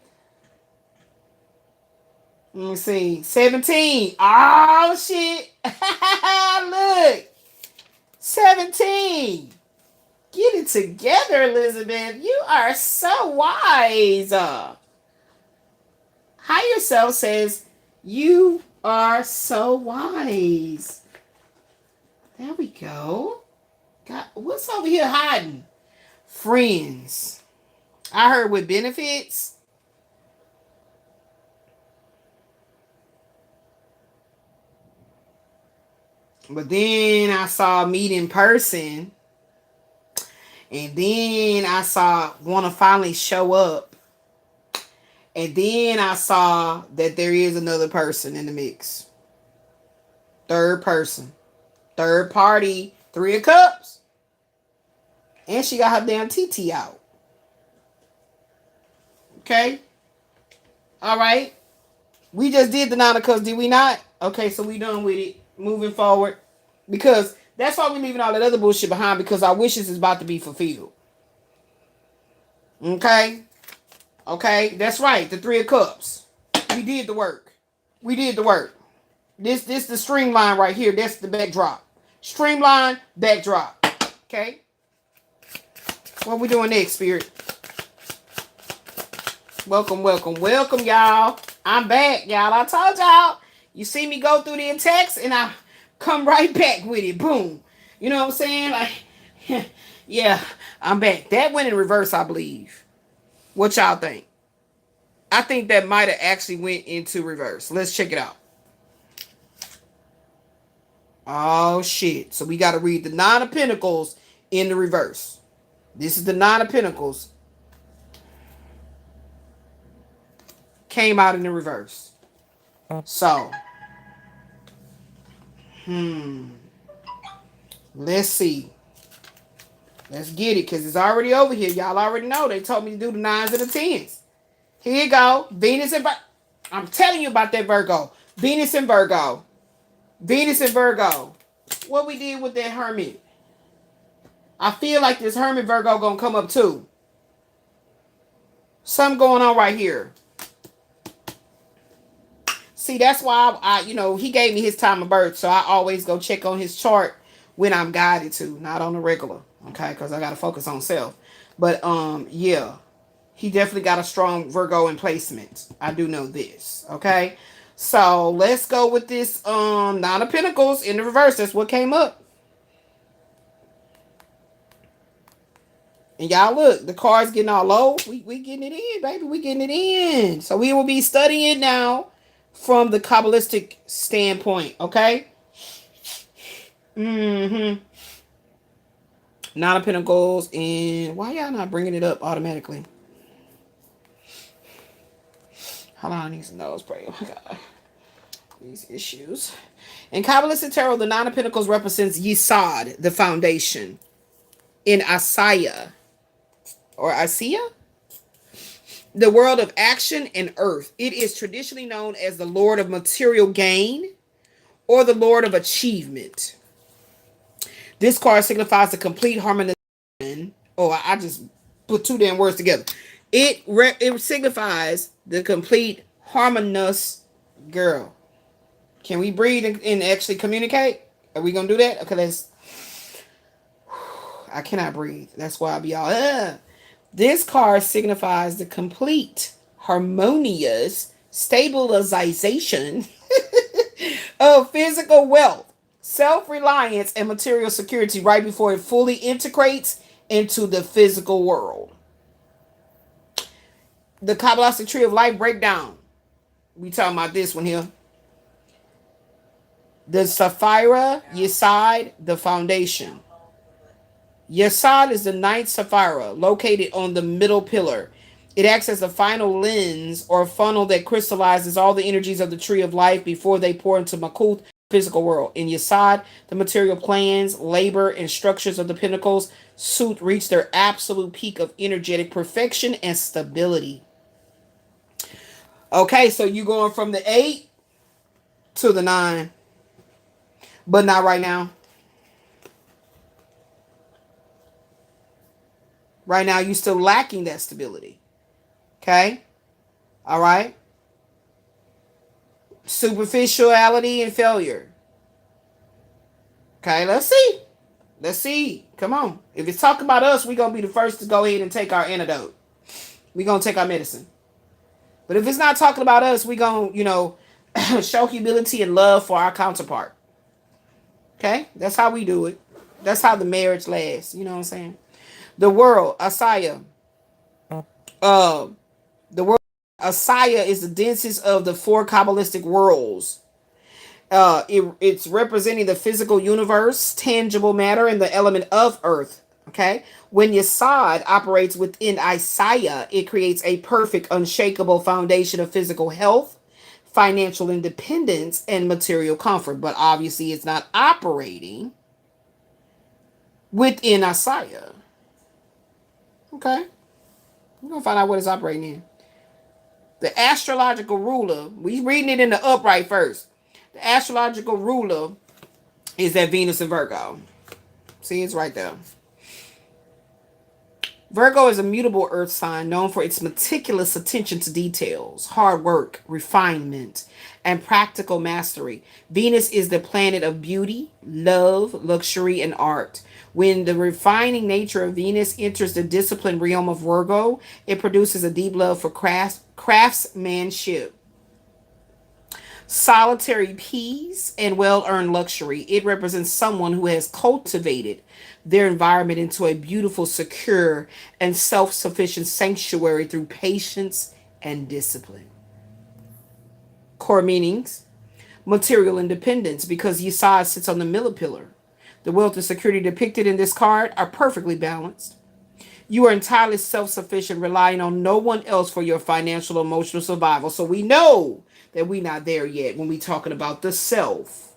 Let me see. 17. Oh shit. Look. 17. Get it together, Elizabeth. You are so wise. Higher self says you are so wise. There we go. What's over here hiding? Friends. I heard with benefits. But then I saw meet in person. And then I saw want to finally show up. And then I saw that there is another person in the mix. Third person. Third party. 3 of Cups. And she got her damn TT out. Okay? All right. We just did the Nine of Cups, did we not? Okay, so we done with it. Moving forward. Because that's why we leaving all that other bullshit behind, because our wishes is about to be fulfilled. Okay? Okay? That's right. The Three of Cups. We did the work. We did the work. This the streamline right here. That's the backdrop. Streamline, backdrop. Okay? What we doing next, Spirit? Welcome, welcome, welcome, y'all. I'm back, y'all. I told y'all. You see me go through the text, and I come right back with it. Boom. You know what I'm saying? Like, yeah, I'm back. That went in reverse, I believe. What y'all think? I think that might have actually went into reverse. Let's check it out. Oh, shit. So we got to read the Nine of Pentacles in the reverse. This is the Nine of Pentacles. Came out in the reverse. So, let's see. Let's get it, because it's already over here. Y'all already know. They told me to do the 9s and the 10s. Here you go. Venus and Virgo. I'm telling you about that Virgo. Venus and Virgo. Venus and Virgo. What we did with that Hermit. I feel like this Hermit Virgo gonna come up too. Something going on right here. See, that's why I he gave me his time of birth, so I always go check on his chart when I'm guided to, not on the regular, okay? Because I gotta focus on self. But yeah, he definitely got a strong Virgo in placement. I do know this, okay? So let's go with this Nine of Pentacles in the reverse. That's what came up. And y'all look, the card's getting all low. We getting it in, baby. We getting it in. So we will be studying now from the Kabbalistic standpoint, okay? Nine of Pentacles, and why y'all not bringing it up automatically? Hold on, I need some nose spray. Oh my God. These issues. In Kabbalistic Tarot, the Nine of Pentacles represents Yesod, the foundation. In Asaya, or Asiya, the world of action and earth. It is traditionally known as the Lord of material gain or the Lord of achievement. This card signifies the complete harmonization. Oh, I just put two damn words together. It signifies the complete harmonious girl. Can we breathe and actually communicate? Are we gonna do that? Okay, let's. I cannot breathe. That's why I be all. This card signifies the complete harmonious stabilization of physical wealth, self-reliance, and material security right before it fully integrates into the physical world. The Kabbalistic Tree of Life breakdown. We talking about this one here. The Sapphira, Yesod, the foundation. Yesod is the ninth Sapphira, located on the middle pillar. It acts as the final lens or funnel that crystallizes all the energies of the Tree of Life before they pour into Makut, physical world. In Yesod, the material plans, labor, and structures of the pentacles suit reach their absolute peak of energetic perfection and stability. Okay, so you going from the 8 to the 9, but not right now. Right now, you're still lacking that stability. Okay? All right? Superficiality and failure. Okay, let's see. Let's see. Come on. If it's talking about us, we're going to be the first to go ahead and take our antidote. We're going to take our medicine. But if it's not talking about us, we're going to, show humility and love for our counterpart. Okay? That's how we do it. That's how the marriage lasts. You know what I'm saying? The world, Asaya. The world, Asaya is the densest of the four Kabbalistic worlds. It's representing the physical universe, tangible matter, and the element of earth. Okay? When Yesod operates within Asaya, it creates a perfect, unshakable foundation of physical health, financial independence, and material comfort. But obviously, it's not operating within Asaya. Okay. We're going to find out what it's operating in. The astrological ruler, we reading it in the upright first. The astrological ruler is that Venus in Virgo. See, it's right there. Virgo is a mutable earth sign known for its meticulous attention to details, hard work, refinement, and practical mastery. Venus is the planet of beauty, love, luxury, and art. When the refining nature of Venus enters the disciplined realm of Virgo, it produces a deep love for craftsmanship, solitary peace, and well-earned luxury. It represents someone who has cultivated their environment into a beautiful, secure, and self-sufficient sanctuary through patience and discipline. Core meanings: material independence, because Yesod sits on the middle pillar. The wealth and security depicted in this card are perfectly balanced. You are entirely self-sufficient, relying on no one else for your financial, emotional survival. So we know that we're not there yet when we're talking about the self.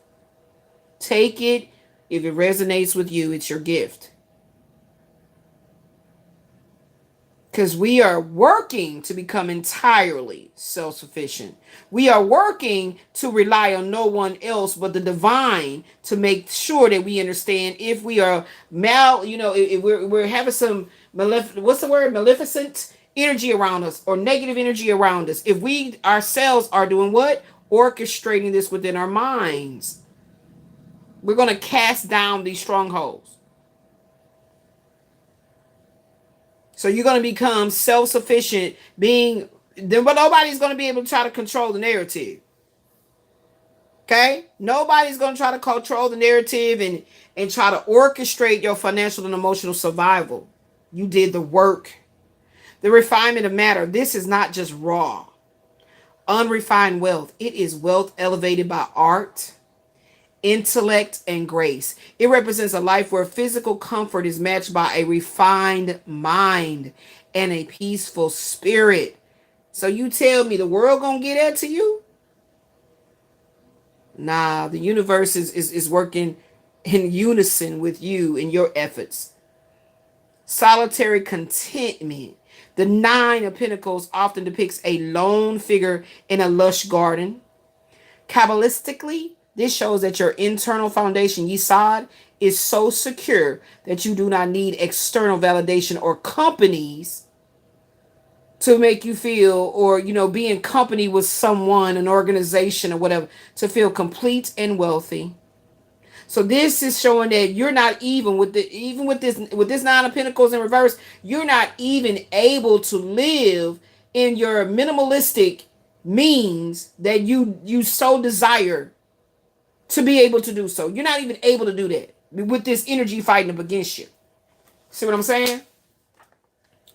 Take it. If it resonates with you, it's your gift. Because we are working to become entirely self-sufficient. We are working to rely on no one else but the divine to make sure that we understand if we are if we're having some maleficent energy around us or negative energy around us. If we ourselves are doing what? Orchestrating this within our minds. We're going to cast down these strongholds. So you're going to become self-sufficient, but nobody's going to be able to try to control the narrative. Okay? Nobody's going to try to control the narrative and try to orchestrate your financial and emotional survival. You did the work. The refinement of matter. This is not just raw, unrefined wealth. It is wealth elevated by art, intellect, and grace. It represents a life where physical comfort is matched by a refined mind and a peaceful spirit. So you tell me the world gonna get that to you? Nah, the universe is working in unison with you in your efforts. Solitary contentment. The Nine of Pentacles often depicts a lone figure in a lush garden. Kabbalistically, this shows that your internal foundation, Yesod, is so secure that you do not need external validation or companies to make you feel, or, be in company with someone, an organization or whatever, to feel complete and wealthy. So this is showing that you're not even with this Nine of Pentacles in reverse, you're not even able to live in your minimalistic means that you so desire to be able to do so. You're not even able to do that with this energy fighting up against you. See what I'm saying?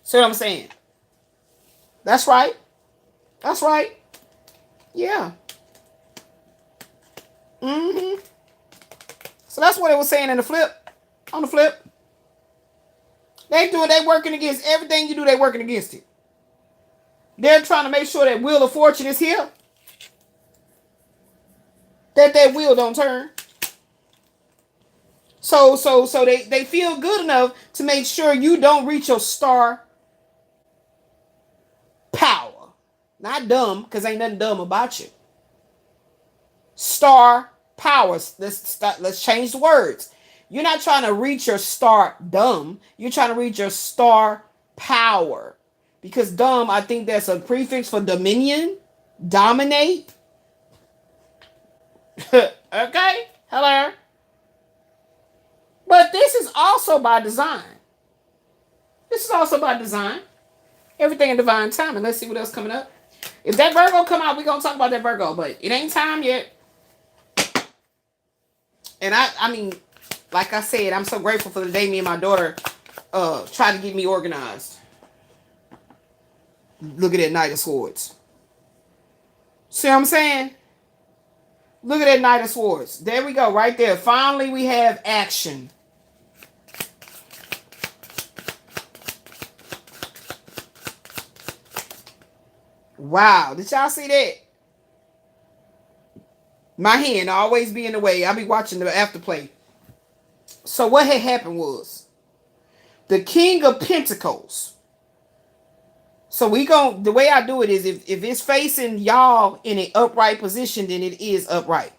See what I'm saying? That's right. That's right. Yeah. Mm-hmm. So that's what it was saying in the flip. On the flip. They working against everything you do, they working against it. They're trying to make sure that Wheel of Fortune is here. That wheel don't turn. So they feel good enough to make sure you don't reach your star power. Not dumb, because ain't nothing dumb about you. Star powers. Let's change the words. You're not trying to reach your star dumb. You're trying to reach your star power. Because dumb, I think that's a prefix for dominion, dominate. Okay? Hello? But this is also by design. This is also by design. Everything in divine time. And let's see what else coming up. If that Virgo come out, we're going to talk about that Virgo. But it ain't time yet. And I mean, like I said, I'm so grateful for the day me and my daughter tried to get me organized. Look at that Knight of Swords. See what I'm saying? Look at that Knight of Swords. There we go, right there. Finally, we have action. Wow, did y'all see that? My hand always be in the way. I'll be watching the afterplay. So what had happened was the King of Pentacles So the way I do it is if it's facing y'all in an upright position, then it is upright.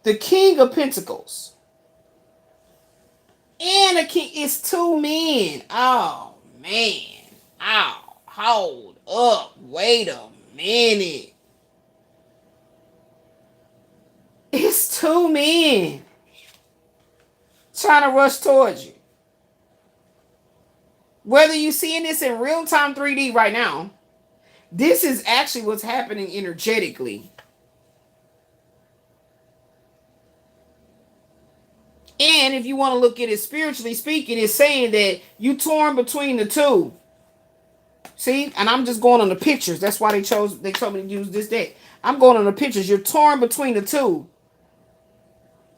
The King of Pentacles and the King is two men. Oh man. Oh, hold up. Wait a minute. It's two men trying to rush towards you. Whether you're seeing this in real-time 3D right now, this is actually what's happening energetically. And if you want to look at it spiritually speaking, it's saying that you torn between the two. See? And I'm just going on the pictures. That's why they told me to use this deck. I'm going on the pictures. You're torn between the two.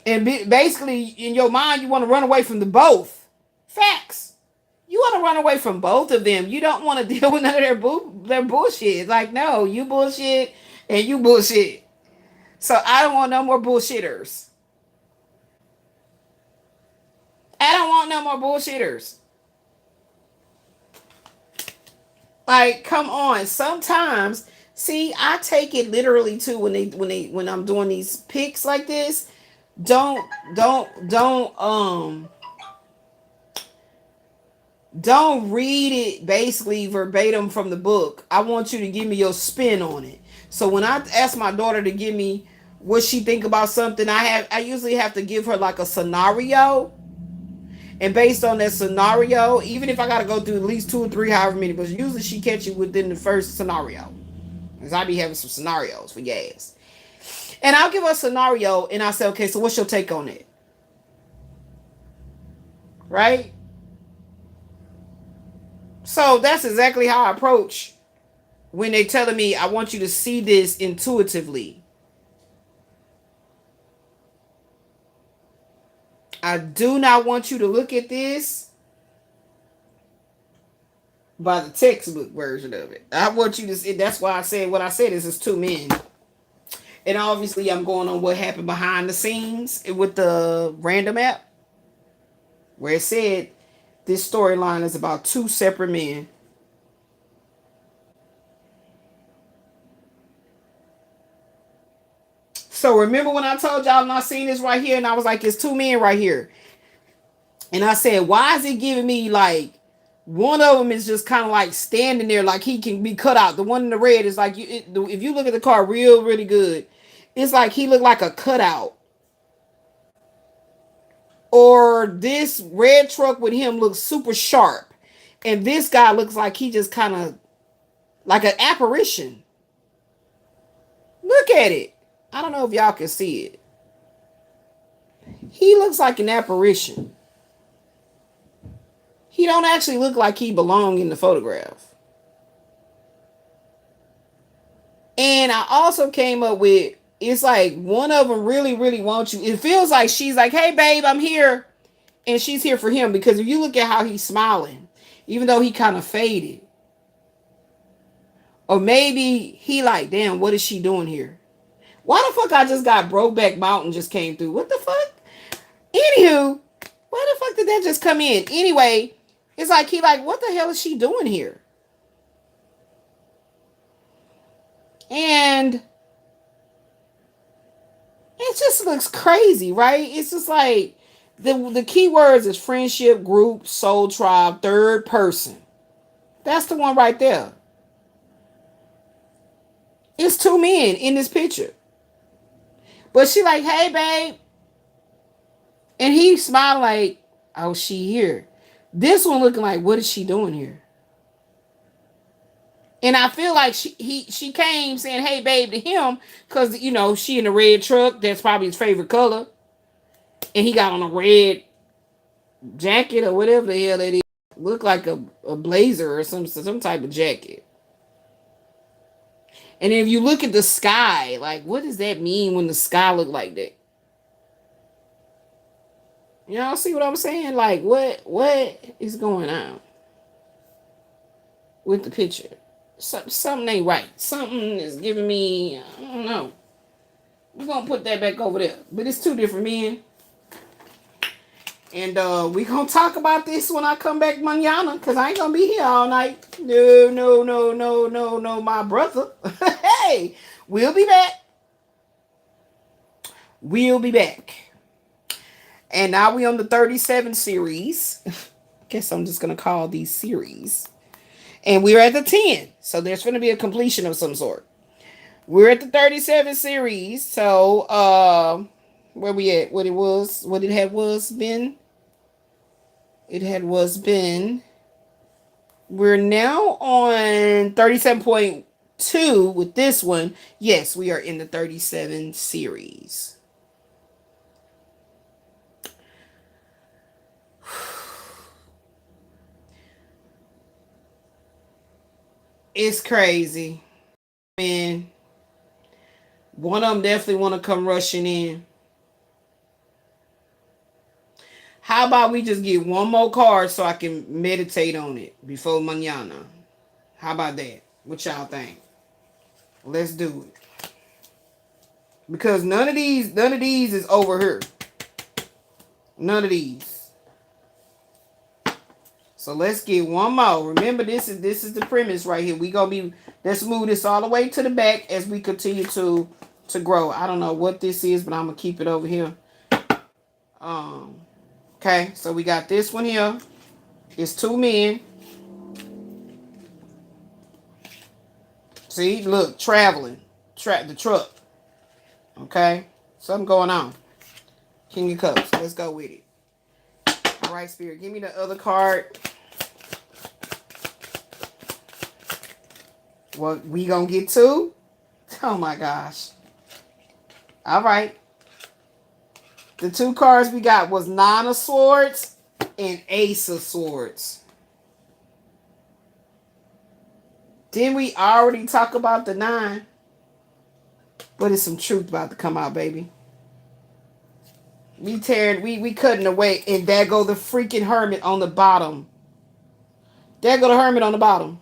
And basically, in your mind, you want to run away from the both. Facts. You want to run away from both of them. You don't want to deal with none of their bullshit. Like, no, you bullshit and you bullshit. So I don't want no more bullshitters. I don't want no more bullshitters. Like, come on. Sometimes, see, I take it literally too when I'm doing these pics like this. Don't read it basically verbatim from the book. I want you to give me your spin on it. So when I ask my daughter to give me what she think about something, I usually have to give her like a scenario. And based on that scenario, even if I got to go through at least 2 or 3, however many, but usually she catch it within the first scenario. Because I be having some scenarios for yes. And I'll give her a scenario and I say, okay, so what's your take on it? Right? So that's exactly how I approach when they telling me, I want you to see this intuitively. I do not want you to look at this by the textbook version of it. I want you to see, that's why I said what I said is it's two men. And obviously I'm going on what happened behind the scenes with the random app, where it said this storyline is about two separate men. So remember when I told y'all I'm not seeing this right here, and I was like, it's two men right here. And I said, why is it giving me like one of them is just kind of like standing there like he can be cut out. The one in the red is like, if you look at the car really good, it's like he looked like a cutout. Or this red truck with him looks super sharp. And this guy looks like he just kind of like an apparition. Look at it. I don't know if y'all can see it. He looks like an apparition. He don't actually look like he belonged in the photograph. And I also came up with, it's like one of them really wants you. It feels like she's like, hey, babe, I'm here. And she's here for him. Because if you look at how he's smiling, even though he kind of faded. Or maybe he like, damn, what is she doing here? Why the fuck I just got Brokeback Mountain just came through? What the fuck? Anywho, why the fuck did that just come in? Anyway, it's like he like, what the hell is she doing here? And it just looks crazy, right? It's just like the key words is friendship, group, soul tribe, third person. That's the one right there. It's two men in this picture. But she like, hey, babe. And he smiled like, oh, she here. This one looking like, what is she doing here? And I feel like she came saying, hey, babe, to him. Because, you know, she in a red truck. That's probably his favorite color. And he got on a red jacket or whatever the hell that is. Look like a blazer or some type of jacket. And if you look at the sky, like, what does that mean when the sky look like that? Y'all see what I'm saying? Like, what is going on with the picture? Something ain't right. Something is giving me, I don't know. We're going to put that back over there. But it's two different men. And we gonna talk about this when I come back mañana, because I ain't gonna be here all night. No, no, no, no, no, no, my brother. Hey, we'll be back. We'll be back. And now we on the 37 series. Guess I'm just gonna call these series. And we're at the 10. So there's gonna be a completion of some sort. We're at the 37 series. So where we at? What it had was been. It had was been. We're now on 37.2 with this one. Yes, we are in the 37 series. It's crazy. Man, one of them definitely want to come rushing in. How about we just get one more card so I can meditate on it before mañana? How about that? What y'all think? Let's do it. Because none of these is over here. None of these. So let's get one more. Remember, this is the premise right here. We gonna be, let's move this all the way to the back as we continue to grow. I don't know what this is, but I'm gonna keep it over here. Okay, so we got this one here. It's two men. See, look, traveling. The truck. Okay, something going on. King of Cups. Let's go with it. All right, Spirit, give me the other card. What we gonna get to? Oh my gosh. All right. The two cards we got was Nine of Swords and Ace of Swords. Didn't we already talk about the 9? But it's some truth about to come out, baby. We cutting away, and there go the freaking Hermit on the bottom. There go the Hermit on the bottom.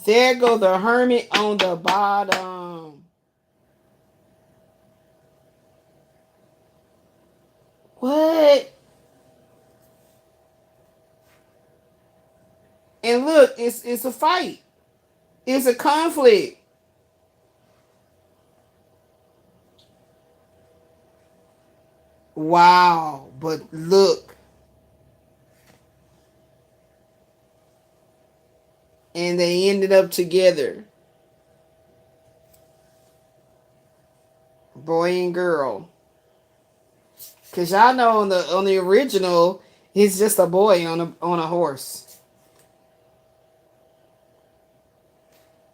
There go the Hermit on the bottom. What? And look, it's a fight. It's a conflict. Wow, but look. And they ended up together. Boy and girl. Cause y'all know on the original, he's just a boy on a horse.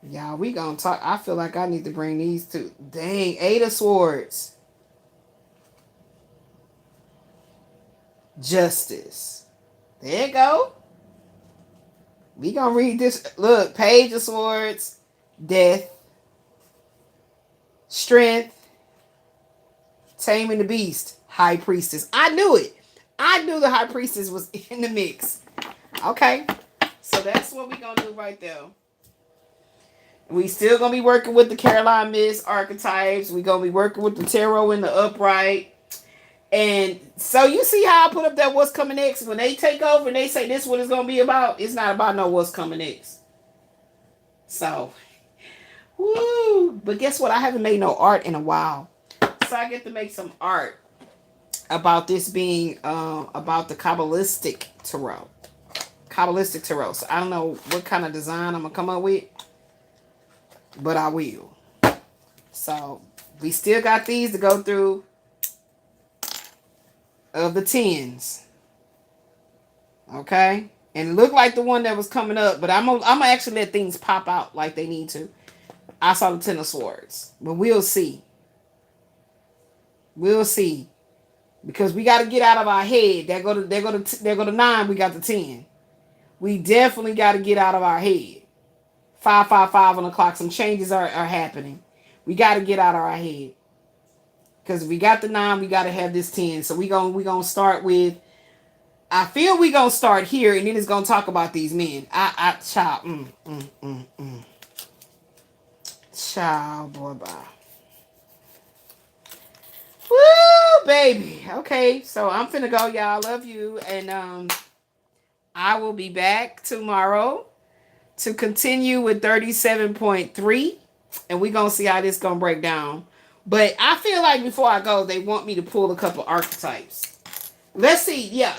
Y'all, we gonna talk. I feel like I need to bring these two. Dang, 8 of Swords. Justice. There you go. We gonna read this. Look, Page of Swords. Death. Strength. Taming the Beast. High Priestess. I knew it. I knew the High Priestess was in the mix. Okay. So that's what we gonna do right there. We still gonna be working with the Caroline Mist archetypes. We gonna be working with the tarot in the upright. And so you see how I put up that what's coming next. When they take over and they say this what it's gonna be about, it's not about no what's coming next. So, woo! But guess what? I haven't made no art in a while, so I get to make some art about this being about the Kabbalistic tarot. Kabbalistic tarot. So I don't know what kind of design I'm gonna come up with, but I will. So we still got these to go through of the 10s. Okay? And it looked like the one that was coming up, but I'm gonna actually let things pop out like they need to. I saw the 10 of Swords, but we'll see. We'll see. Because we got to get out of our head. There go to 9, we got the 10. We definitely got to get out of our head. 555 on the clock. Some changes are happening. We got to get out of our head. Because if we got the 9, we got to have this 10. So we gonna start with, I feel we gonna start here, and then it's gonna talk about these men. Child, Child, boy, bye. Woo, baby. Okay, so I'm finna go, y'all. Love you. And I will be back tomorrow to continue with 37.3. And we're gonna see how this gonna break down. But I feel like before I go, they want me to pull a couple archetypes. Let's see. Yeah.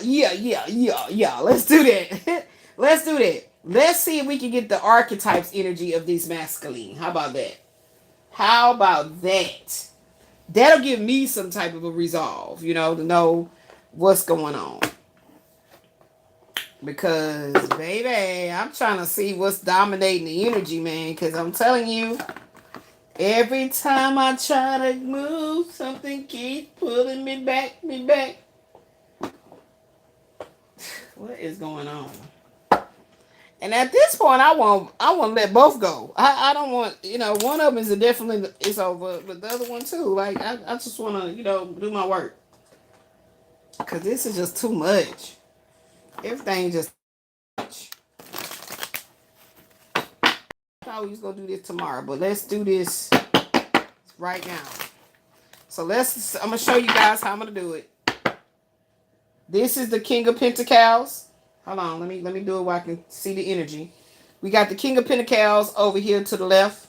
Let's do that. Let's do that. Let's see if we can get the archetypes energy of this masculine. How about that? How about that? That'll give me some type of a resolve, to know what's going on. Because, baby, I'm trying to see what's dominating the energy, man. Because I'm telling you, every time I try to move, something keeps pulling me back. What is going on? And at this point, I want to let both go. I don't want, one of them is definitely it's over, but the other one too. Like I just want to, do my work. Cause this is just too much. Everything just too much. I thought we was gonna do this tomorrow, but let's do this right now. So I'm gonna show you guys how I'm gonna do it. This is the King of Pentacles. Hold on, let me do it where I can see the energy. We got the King of Pentacles over here to the left.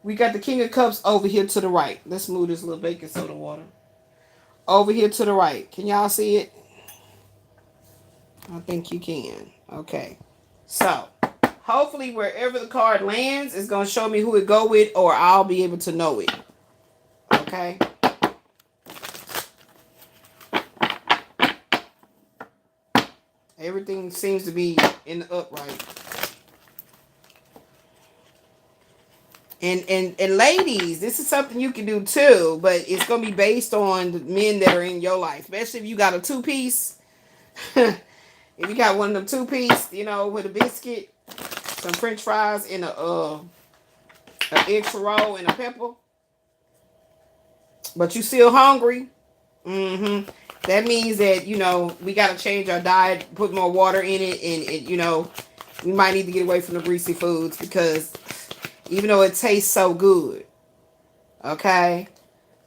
We got the King of Cups over here to the right. Let's move this little baking soda water. Over here to the right. Can y'all see it? I think you can. Okay. So, hopefully wherever the card lands, it's going to show me who it go with, or I'll be able to know it. Okay. Everything seems to be in the upright. And ladies, this is something you can do too, but it's going to be based on the men that are in your life. Especially if you got a two-piece. If you got one of them two-piece, with a biscuit, some french fries, and a extra roll and a pepper. But you still hungry. That means that, we got to change our diet, put more water in it, and we might need to get away from the greasy foods because even though it tastes so good. Okay?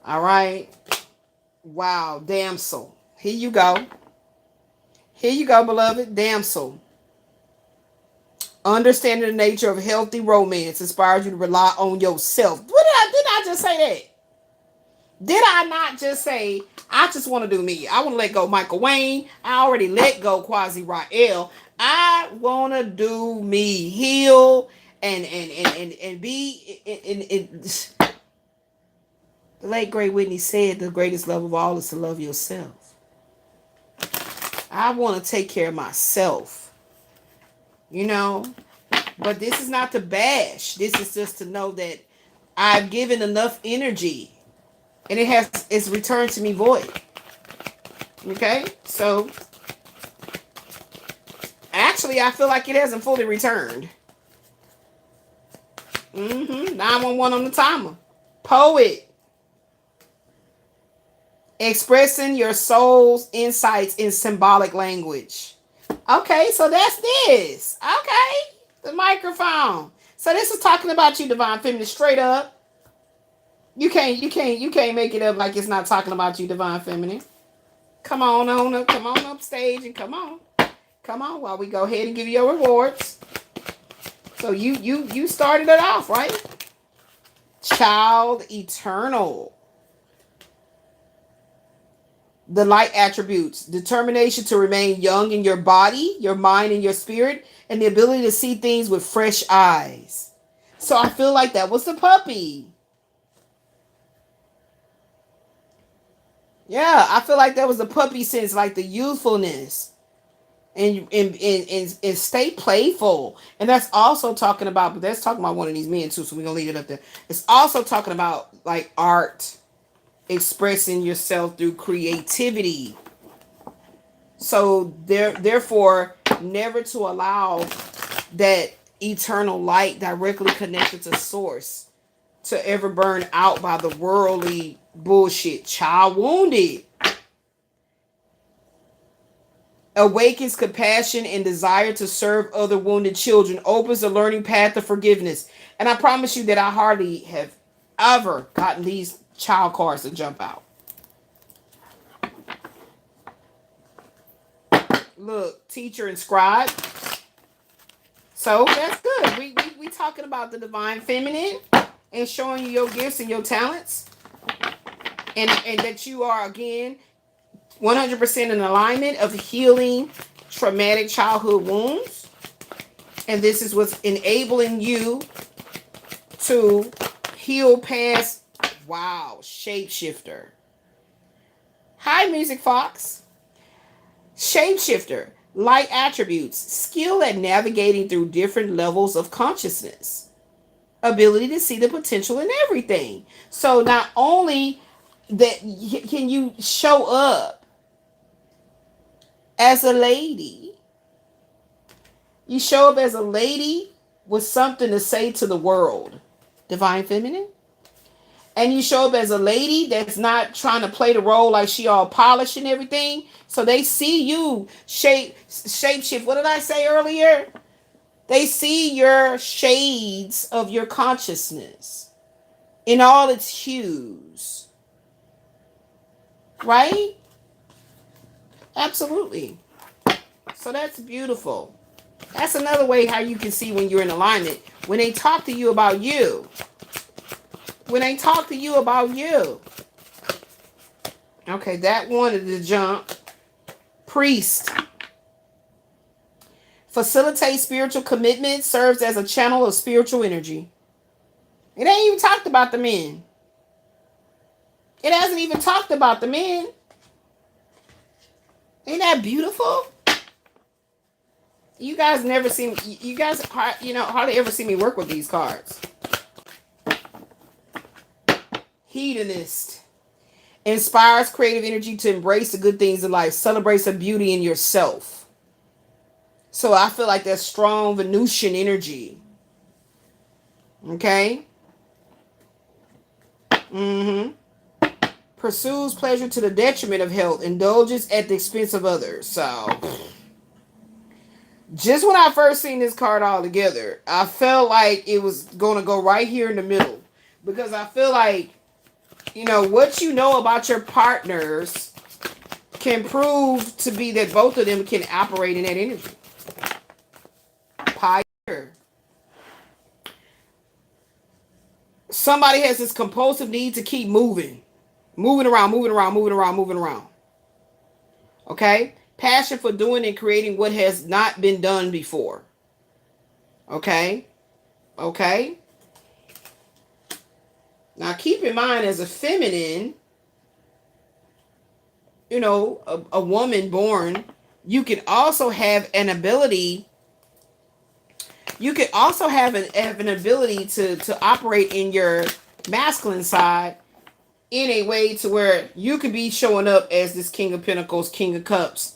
All right? Wow, damsel. Here you go. Here you go, beloved. Damsel. Understanding the nature of healthy romance inspires you to rely on yourself. Did I just say that? Did I not just say, I just want to do me? I want to let go Michael Wayne. I already let go Quasi Rael. I want to do me. Heal and be. The late great Whitney said the greatest love of all is to love yourself. I want to take care of myself. But this is not to bash. This is just to know that I've given enough energy. And it's returned to me void. Okay? So, actually, I feel like it hasn't fully returned. 911 on the timer. Poet. Expressing your soul's insights in symbolic language. Okay, so that's this. Okay. The microphone. So this is talking about you, Divine Feminine, straight up. You can't make it up like it's not talking about you, Divine Feminine. Come on up stage and come on while we go ahead and give you your rewards. So you started it off, right? Child eternal. The light attributes: determination to remain young in your body, your mind, and your spirit, and the ability to see things with fresh eyes. So I feel like that was the puppy. Yeah, I feel like that was the puppy sense, like the youthfulness. And stay playful. And that's also talking about, but that's talking about one of these men too, so we're going to leave it up there. It's also talking about like art, expressing yourself through creativity. So therefore, never to allow that eternal light directly connected to source to ever burn out by the worldly bullshit. Child wounded. Awakens compassion and desire to serve other wounded children. Opens a learning path of forgiveness. And I promise you that I hardly have ever gotten these child cards to jump out. Look, teacher and scribe. So that's good. We talking about the divine feminine and showing you your gifts and your talents. And that you are, again, 100% in alignment of healing traumatic childhood wounds. And this is what's enabling you to heal past, wow, shapeshifter. Hi, Music Fox. Shapeshifter, light attributes, skill at navigating through different levels of consciousness, ability to see the potential in everything. So not only that can you show up as a lady, you show up as a lady with something to say to the world, divine feminine. And you show up as a lady that's not trying to play the role like she all polished and everything. So they see you shape shift. What did I say earlier? They see your shades of your consciousness in all its hues. Right? Absolutely. So that's beautiful. That's another way how you can see when you're in alignment. When they talk to you about you. When they talk to you about you. Okay, that wanted to jump. Priest. Facilitates spiritual commitment. Serves as a channel of spiritual energy. It ain't even talked about the men. It hasn't even talked about the men. Ain't that beautiful? You guys never see, you guys, hardly ever see me work with these cards. Hedonist. Inspires creative energy to embrace the good things in life. Celebrates the beauty in yourself. So I feel like that's strong Venusian energy. Okay? Pursues pleasure to the detriment of health. Indulges at the expense of others. So just when I first seen this card all together, I felt like it was going to go right here in the middle. Because I feel like, what you know about your partners can prove to be that both of them can operate in that energy. Pyre. Somebody has this compulsive need to keep moving. Moving around. Okay? Passion for doing and creating what has not been done before. Okay? Now keep in mind, as a feminine, a woman born, you can also have an ability. You can also have an ability to operate in your masculine side in a way to where you could be showing up as this King of Pentacles, King of Cups.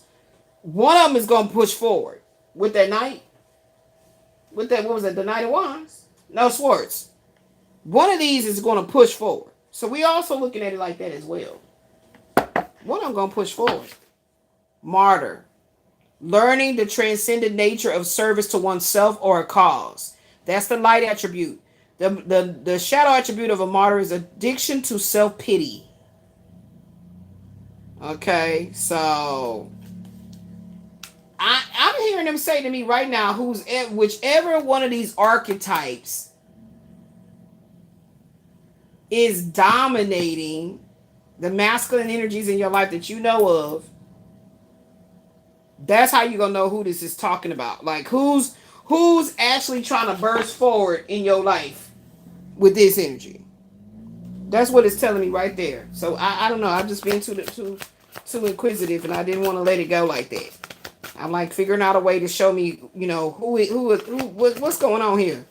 One of them is going to push forward with that knight. With that, what was it? The Knight of Wands? No, Swords. One of these is going to push forward. So we also looking at it like that as well. One of them going to push forward. Martyr. Learning the transcendent nature of service to oneself or a cause. That's the light attribute. The shadow attribute of a martyr is addiction to self-pity. Okay, so I'm hearing them say to me right now, whichever one of these archetypes is dominating the masculine energies in your life that you know of, that's how you're gonna know who this is talking about. Like who's actually trying to burst forward in your life with this energy. That's what it's telling me right there. So I don't know. I've just been too inquisitive, and I didn't want to let it go like that. I'm like figuring out a way to show me, what's going on here.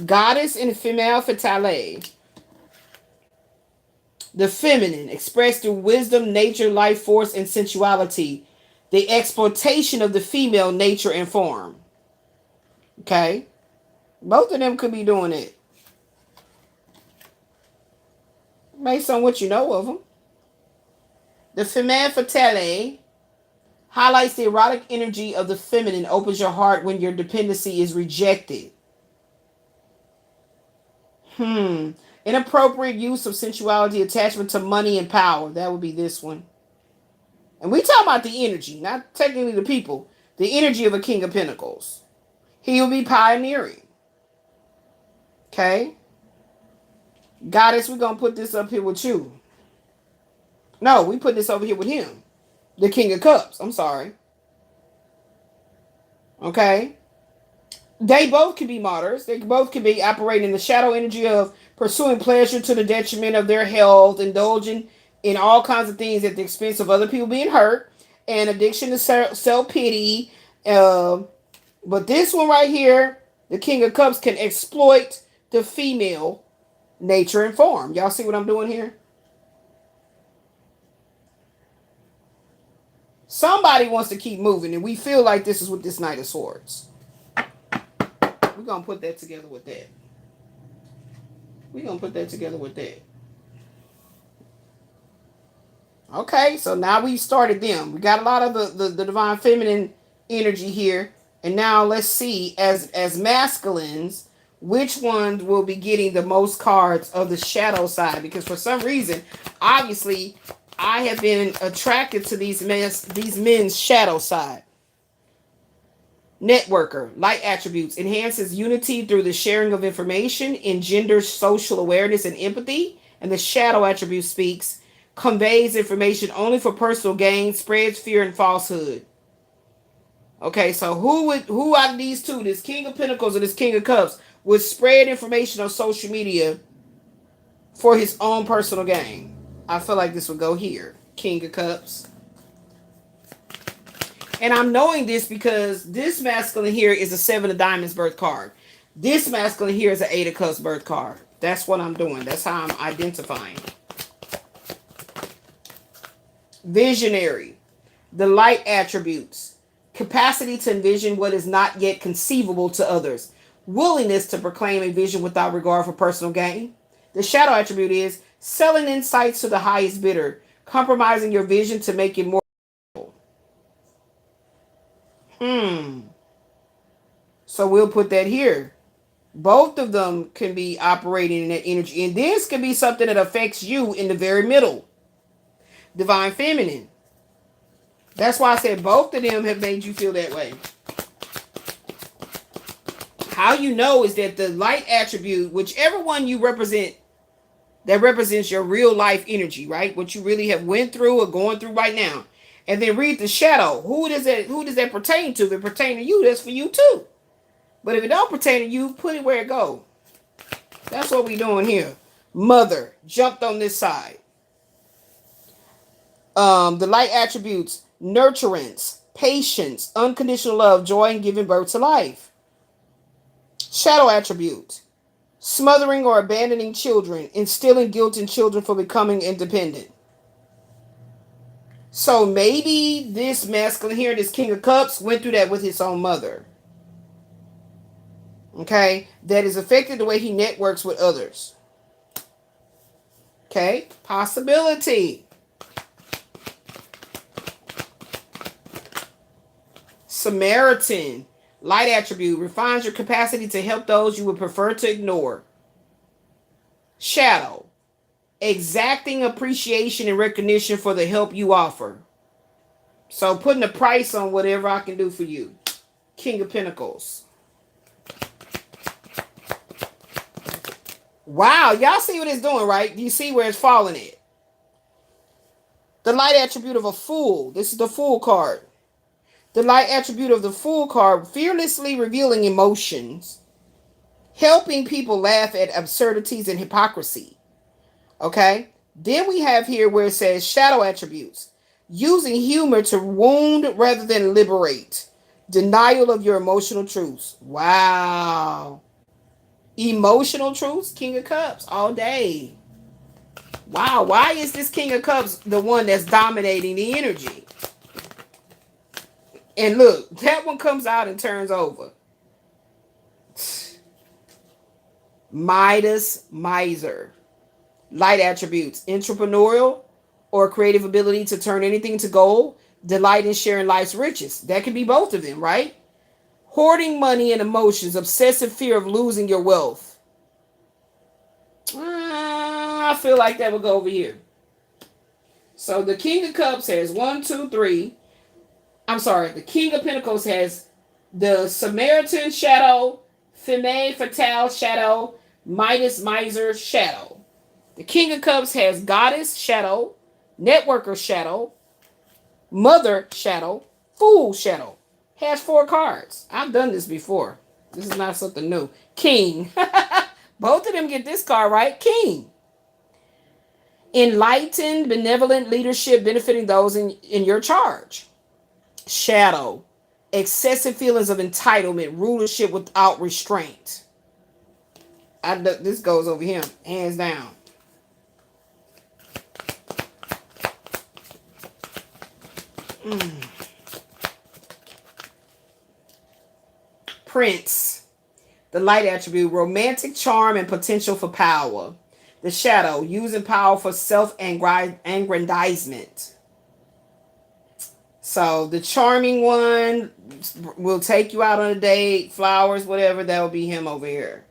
Goddess and female fatale. The feminine, expressed through wisdom, nature, life force, and sensuality. The exploitation of the female nature and form. Okay? Both of them could be doing it. Based on what you know of them. The femme fatale highlights the erotic energy of the feminine, opens your heart when your dependency is rejected. Inappropriate use of sensuality, attachment to money and power. That would be this one. And we talk about the energy, not technically the people. The energy of a King of Pentacles. He will be pioneering. Okay? Goddess, we're going to put this up here with you. No, we put this over here with him. The King of Cups. I'm sorry. Okay? They both can be martyrs. They both can be operating in the shadow energy of pursuing pleasure to the detriment of their health, indulging in all kinds of things at the expense of other people being hurt, and addiction to self-pity. But this one right here, the King of Cups, can exploit the female nature and form. Y'all see what I'm doing here? Somebody wants to keep moving, and we feel like this is with this Knight of Swords. We're going to put that together with that. We're going to put that together with that. Okay, so now we started them. We got a lot of the divine feminine energy here. And now let's see, as masculines, which ones will be getting the most cards of the shadow side. Because for some reason, obviously, I have been attracted to these men's shadow side. Networker, light attributes, enhances unity through the sharing of information, engenders social awareness and empathy. And the shadow attribute speaks, conveys information only for personal gain, spreads fear and falsehood. Okay, so who out of these two, this King of Pentacles or this King of Cups, would spread information on social media for his own personal gain? I feel like this would go here. King of Cups. And I'm knowing this because this masculine here is a 7 of Diamonds birth card. This masculine here is an 8 of Cups birth card. That's what I'm doing. That's how I'm identifying. Visionary. The light attributes. Capacity to envision what is not yet conceivable to others. Willingness to proclaim a vision without regard for personal gain. The shadow attribute is selling insights to the highest bidder. Compromising your vision to make it more. So we'll put that here. Both of them can be operating in that energy. And this can be something that affects you in the very middle. Divine feminine. That's why I said both of them have made you feel that way. How you know is that the light attribute, whichever one you represent, that represents your real life energy, right? What you really have went through or going through right now. And then read the shadow. Who does that pertain to? If it pertain to you, that's for you too. But if it don't pertain to you, put it where it go. That's what we doing here. Mother jumped on this side. The light attributes: nurturance, patience, unconditional love, joy, and giving birth to life. Shadow attribute: smothering or abandoning children, instilling guilt in children for becoming independent. So maybe this masculine here, this King of Cups, went through that with his own mother. Okay? That has affected the way he networks with others. Okay? Possibility. Samaritan. Light attribute. Refines your capacity to help those you would prefer to ignore. Shadow. Exacting appreciation and recognition for the help you offer. So putting a price on whatever I can do for you. King of Pentacles. Wow, y'all see what it's doing, right? You see where it's falling at. The light attribute of a fool. This is the Fool card. The light attribute of the Fool card, fearlessly revealing emotions, helping people laugh at absurdities and hypocrisy. Okay? Then we have here where it says shadow attributes, using humor to wound rather than liberate, denial of your emotional truths. Wow. Emotional truths, King of Cups, all day. Wow, why is this King of Cups the one that's dominating the energy? And look, that one comes out and turns over. Midas, miser. Light attributes: entrepreneurial or creative ability to turn anything to gold, delight in sharing life's riches. That could be both of them, right? Hoarding money and emotions, obsessive fear of losing your wealth. I feel like that would go over here. So the King of Cups has 1, 2, 3. I'm sorry. The King of Pentacles has the Samaritan shadow, Femme Fatale shadow, Midas Miser shadow. The King of Cups has Goddess shadow, Networker shadow, Mother shadow, Fool shadow. Has 4 cards. I've done this before. This is not something new. King. Both of them get this card right. King. Enlightened, benevolent leadership benefiting those in your charge. Shadow. Excessive feelings of entitlement, rulership without restraint. This goes over him, hands down. Prince. The light attribute, romantic charm and potential for power. The shadow, using power for self-aggrandizement. So the charming one will take you out on a date, flowers, whatever. That will be him over here.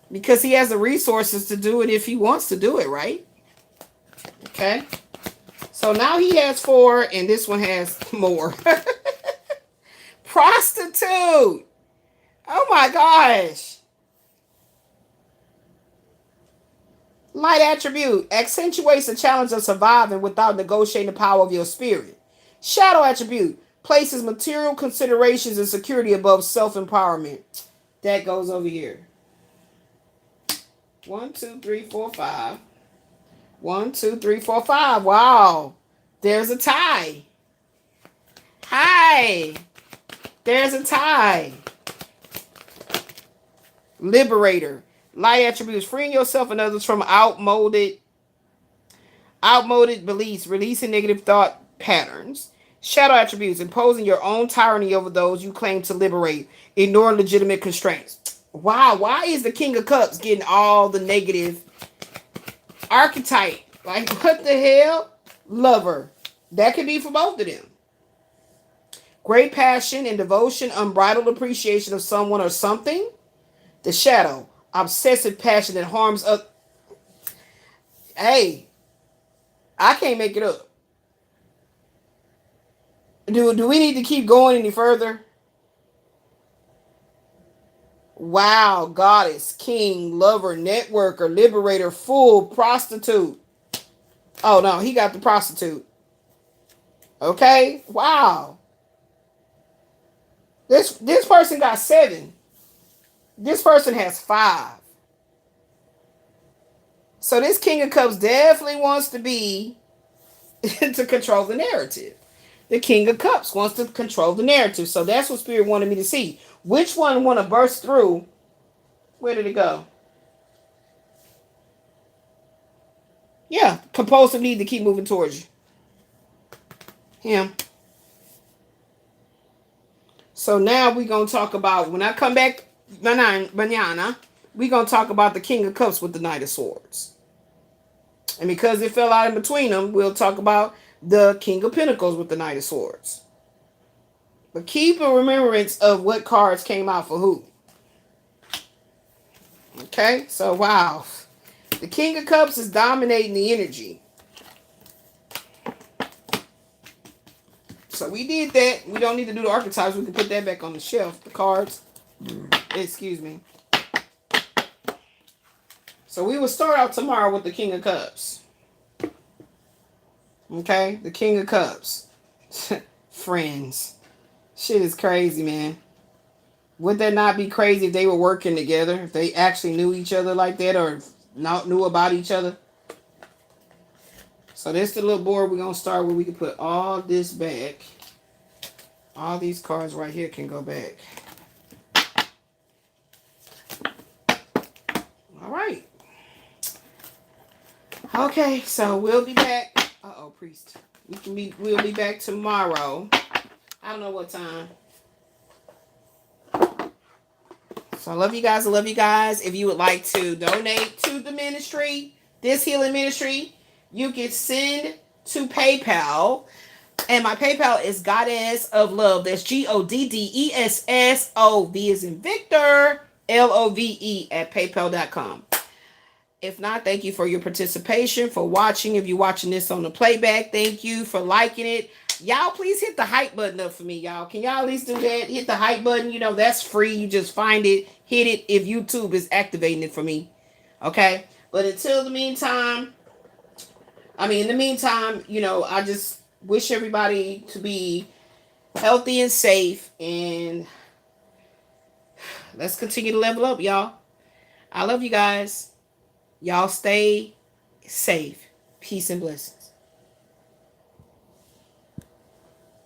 Because he has the resources to do it if he wants to do it, right? Okay. So now he has 4 and this one has more. Prostitute. Oh my gosh. Light attribute accentuates the challenge of surviving without negotiating the power of your spirit. Shadow attribute places material considerations and security above self-empowerment. That goes over here. 1, 2, 3, 4, 5. 1, 2, 3, 4, 5. Wow. There's a tie. Hi. There's a tie. Liberator. Light attributes, freeing yourself and others from outmoded beliefs, releasing negative thought patterns. Shadow attributes, imposing your own tyranny over those you claim to liberate, ignore legitimate constraints. Wow, why is the King of Cups getting all the negative archetype? Like, what the hell? Lover. That could be for both of them. Great passion and devotion, unbridled appreciation of someone or something. The shadow, obsessive passion that harms others. Hey, I can't make it up. Do we need to keep going any further? Wow, goddess, king, lover, networker, liberator, fool, prostitute. Oh no, he got the prostitute. Okay, wow. This person got 7. This person has 5. So this King of Cups definitely wants to be to control the narrative. The King of Cups wants to control the narrative. So that's what Spirit wanted me to see. Which one want to burst through? Where did it go? Yeah, compulsive need to keep moving towards you. Him. So now we're going to talk about, when I come back, mañana, we're going to talk about the King of Cups with the Knight of Swords. And because it fell out in between them, we'll talk about the King of Pentacles with the Knight of Swords. But keep a remembrance of what cards came out for who. Okay, so wow. The King of Cups is dominating the energy. So we did that. We don't need to do the archetypes. We can put that back on the shelf. The cards. Excuse me. So we will start out tomorrow with the King of Cups. Okay? The King of Cups. Friends. Shit is crazy, man. Would that not be crazy if they were working together? If they actually knew each other like that or not knew about each other? So this is the little board we're going to start with. We can put all this back. All these cards right here can go back. All right. Okay, so we'll be back. Uh-oh, priest. We'll be back tomorrow. I don't know what time. So I love you guys. I love you guys. If you would like to donate to the ministry, this healing ministry, you can send to PayPal. And my PayPal is Goddess of Love. That's GODDESSO. V as in Victor. LOVE at PayPal.com. If not, thank you for your participation, for watching. If you're watching this on the playback, thank you for liking it. Y'all, please hit the hype button up for me, y'all. Can y'all at least do that? Hit the hype button. You know, that's free. You just find it, hit it if YouTube is activating it for me. Okay? But until the meantime, in the meantime, I just wish everybody to be healthy and safe. And let's continue to level up, y'all. I love you guys. Y'all stay safe. Peace and blessings.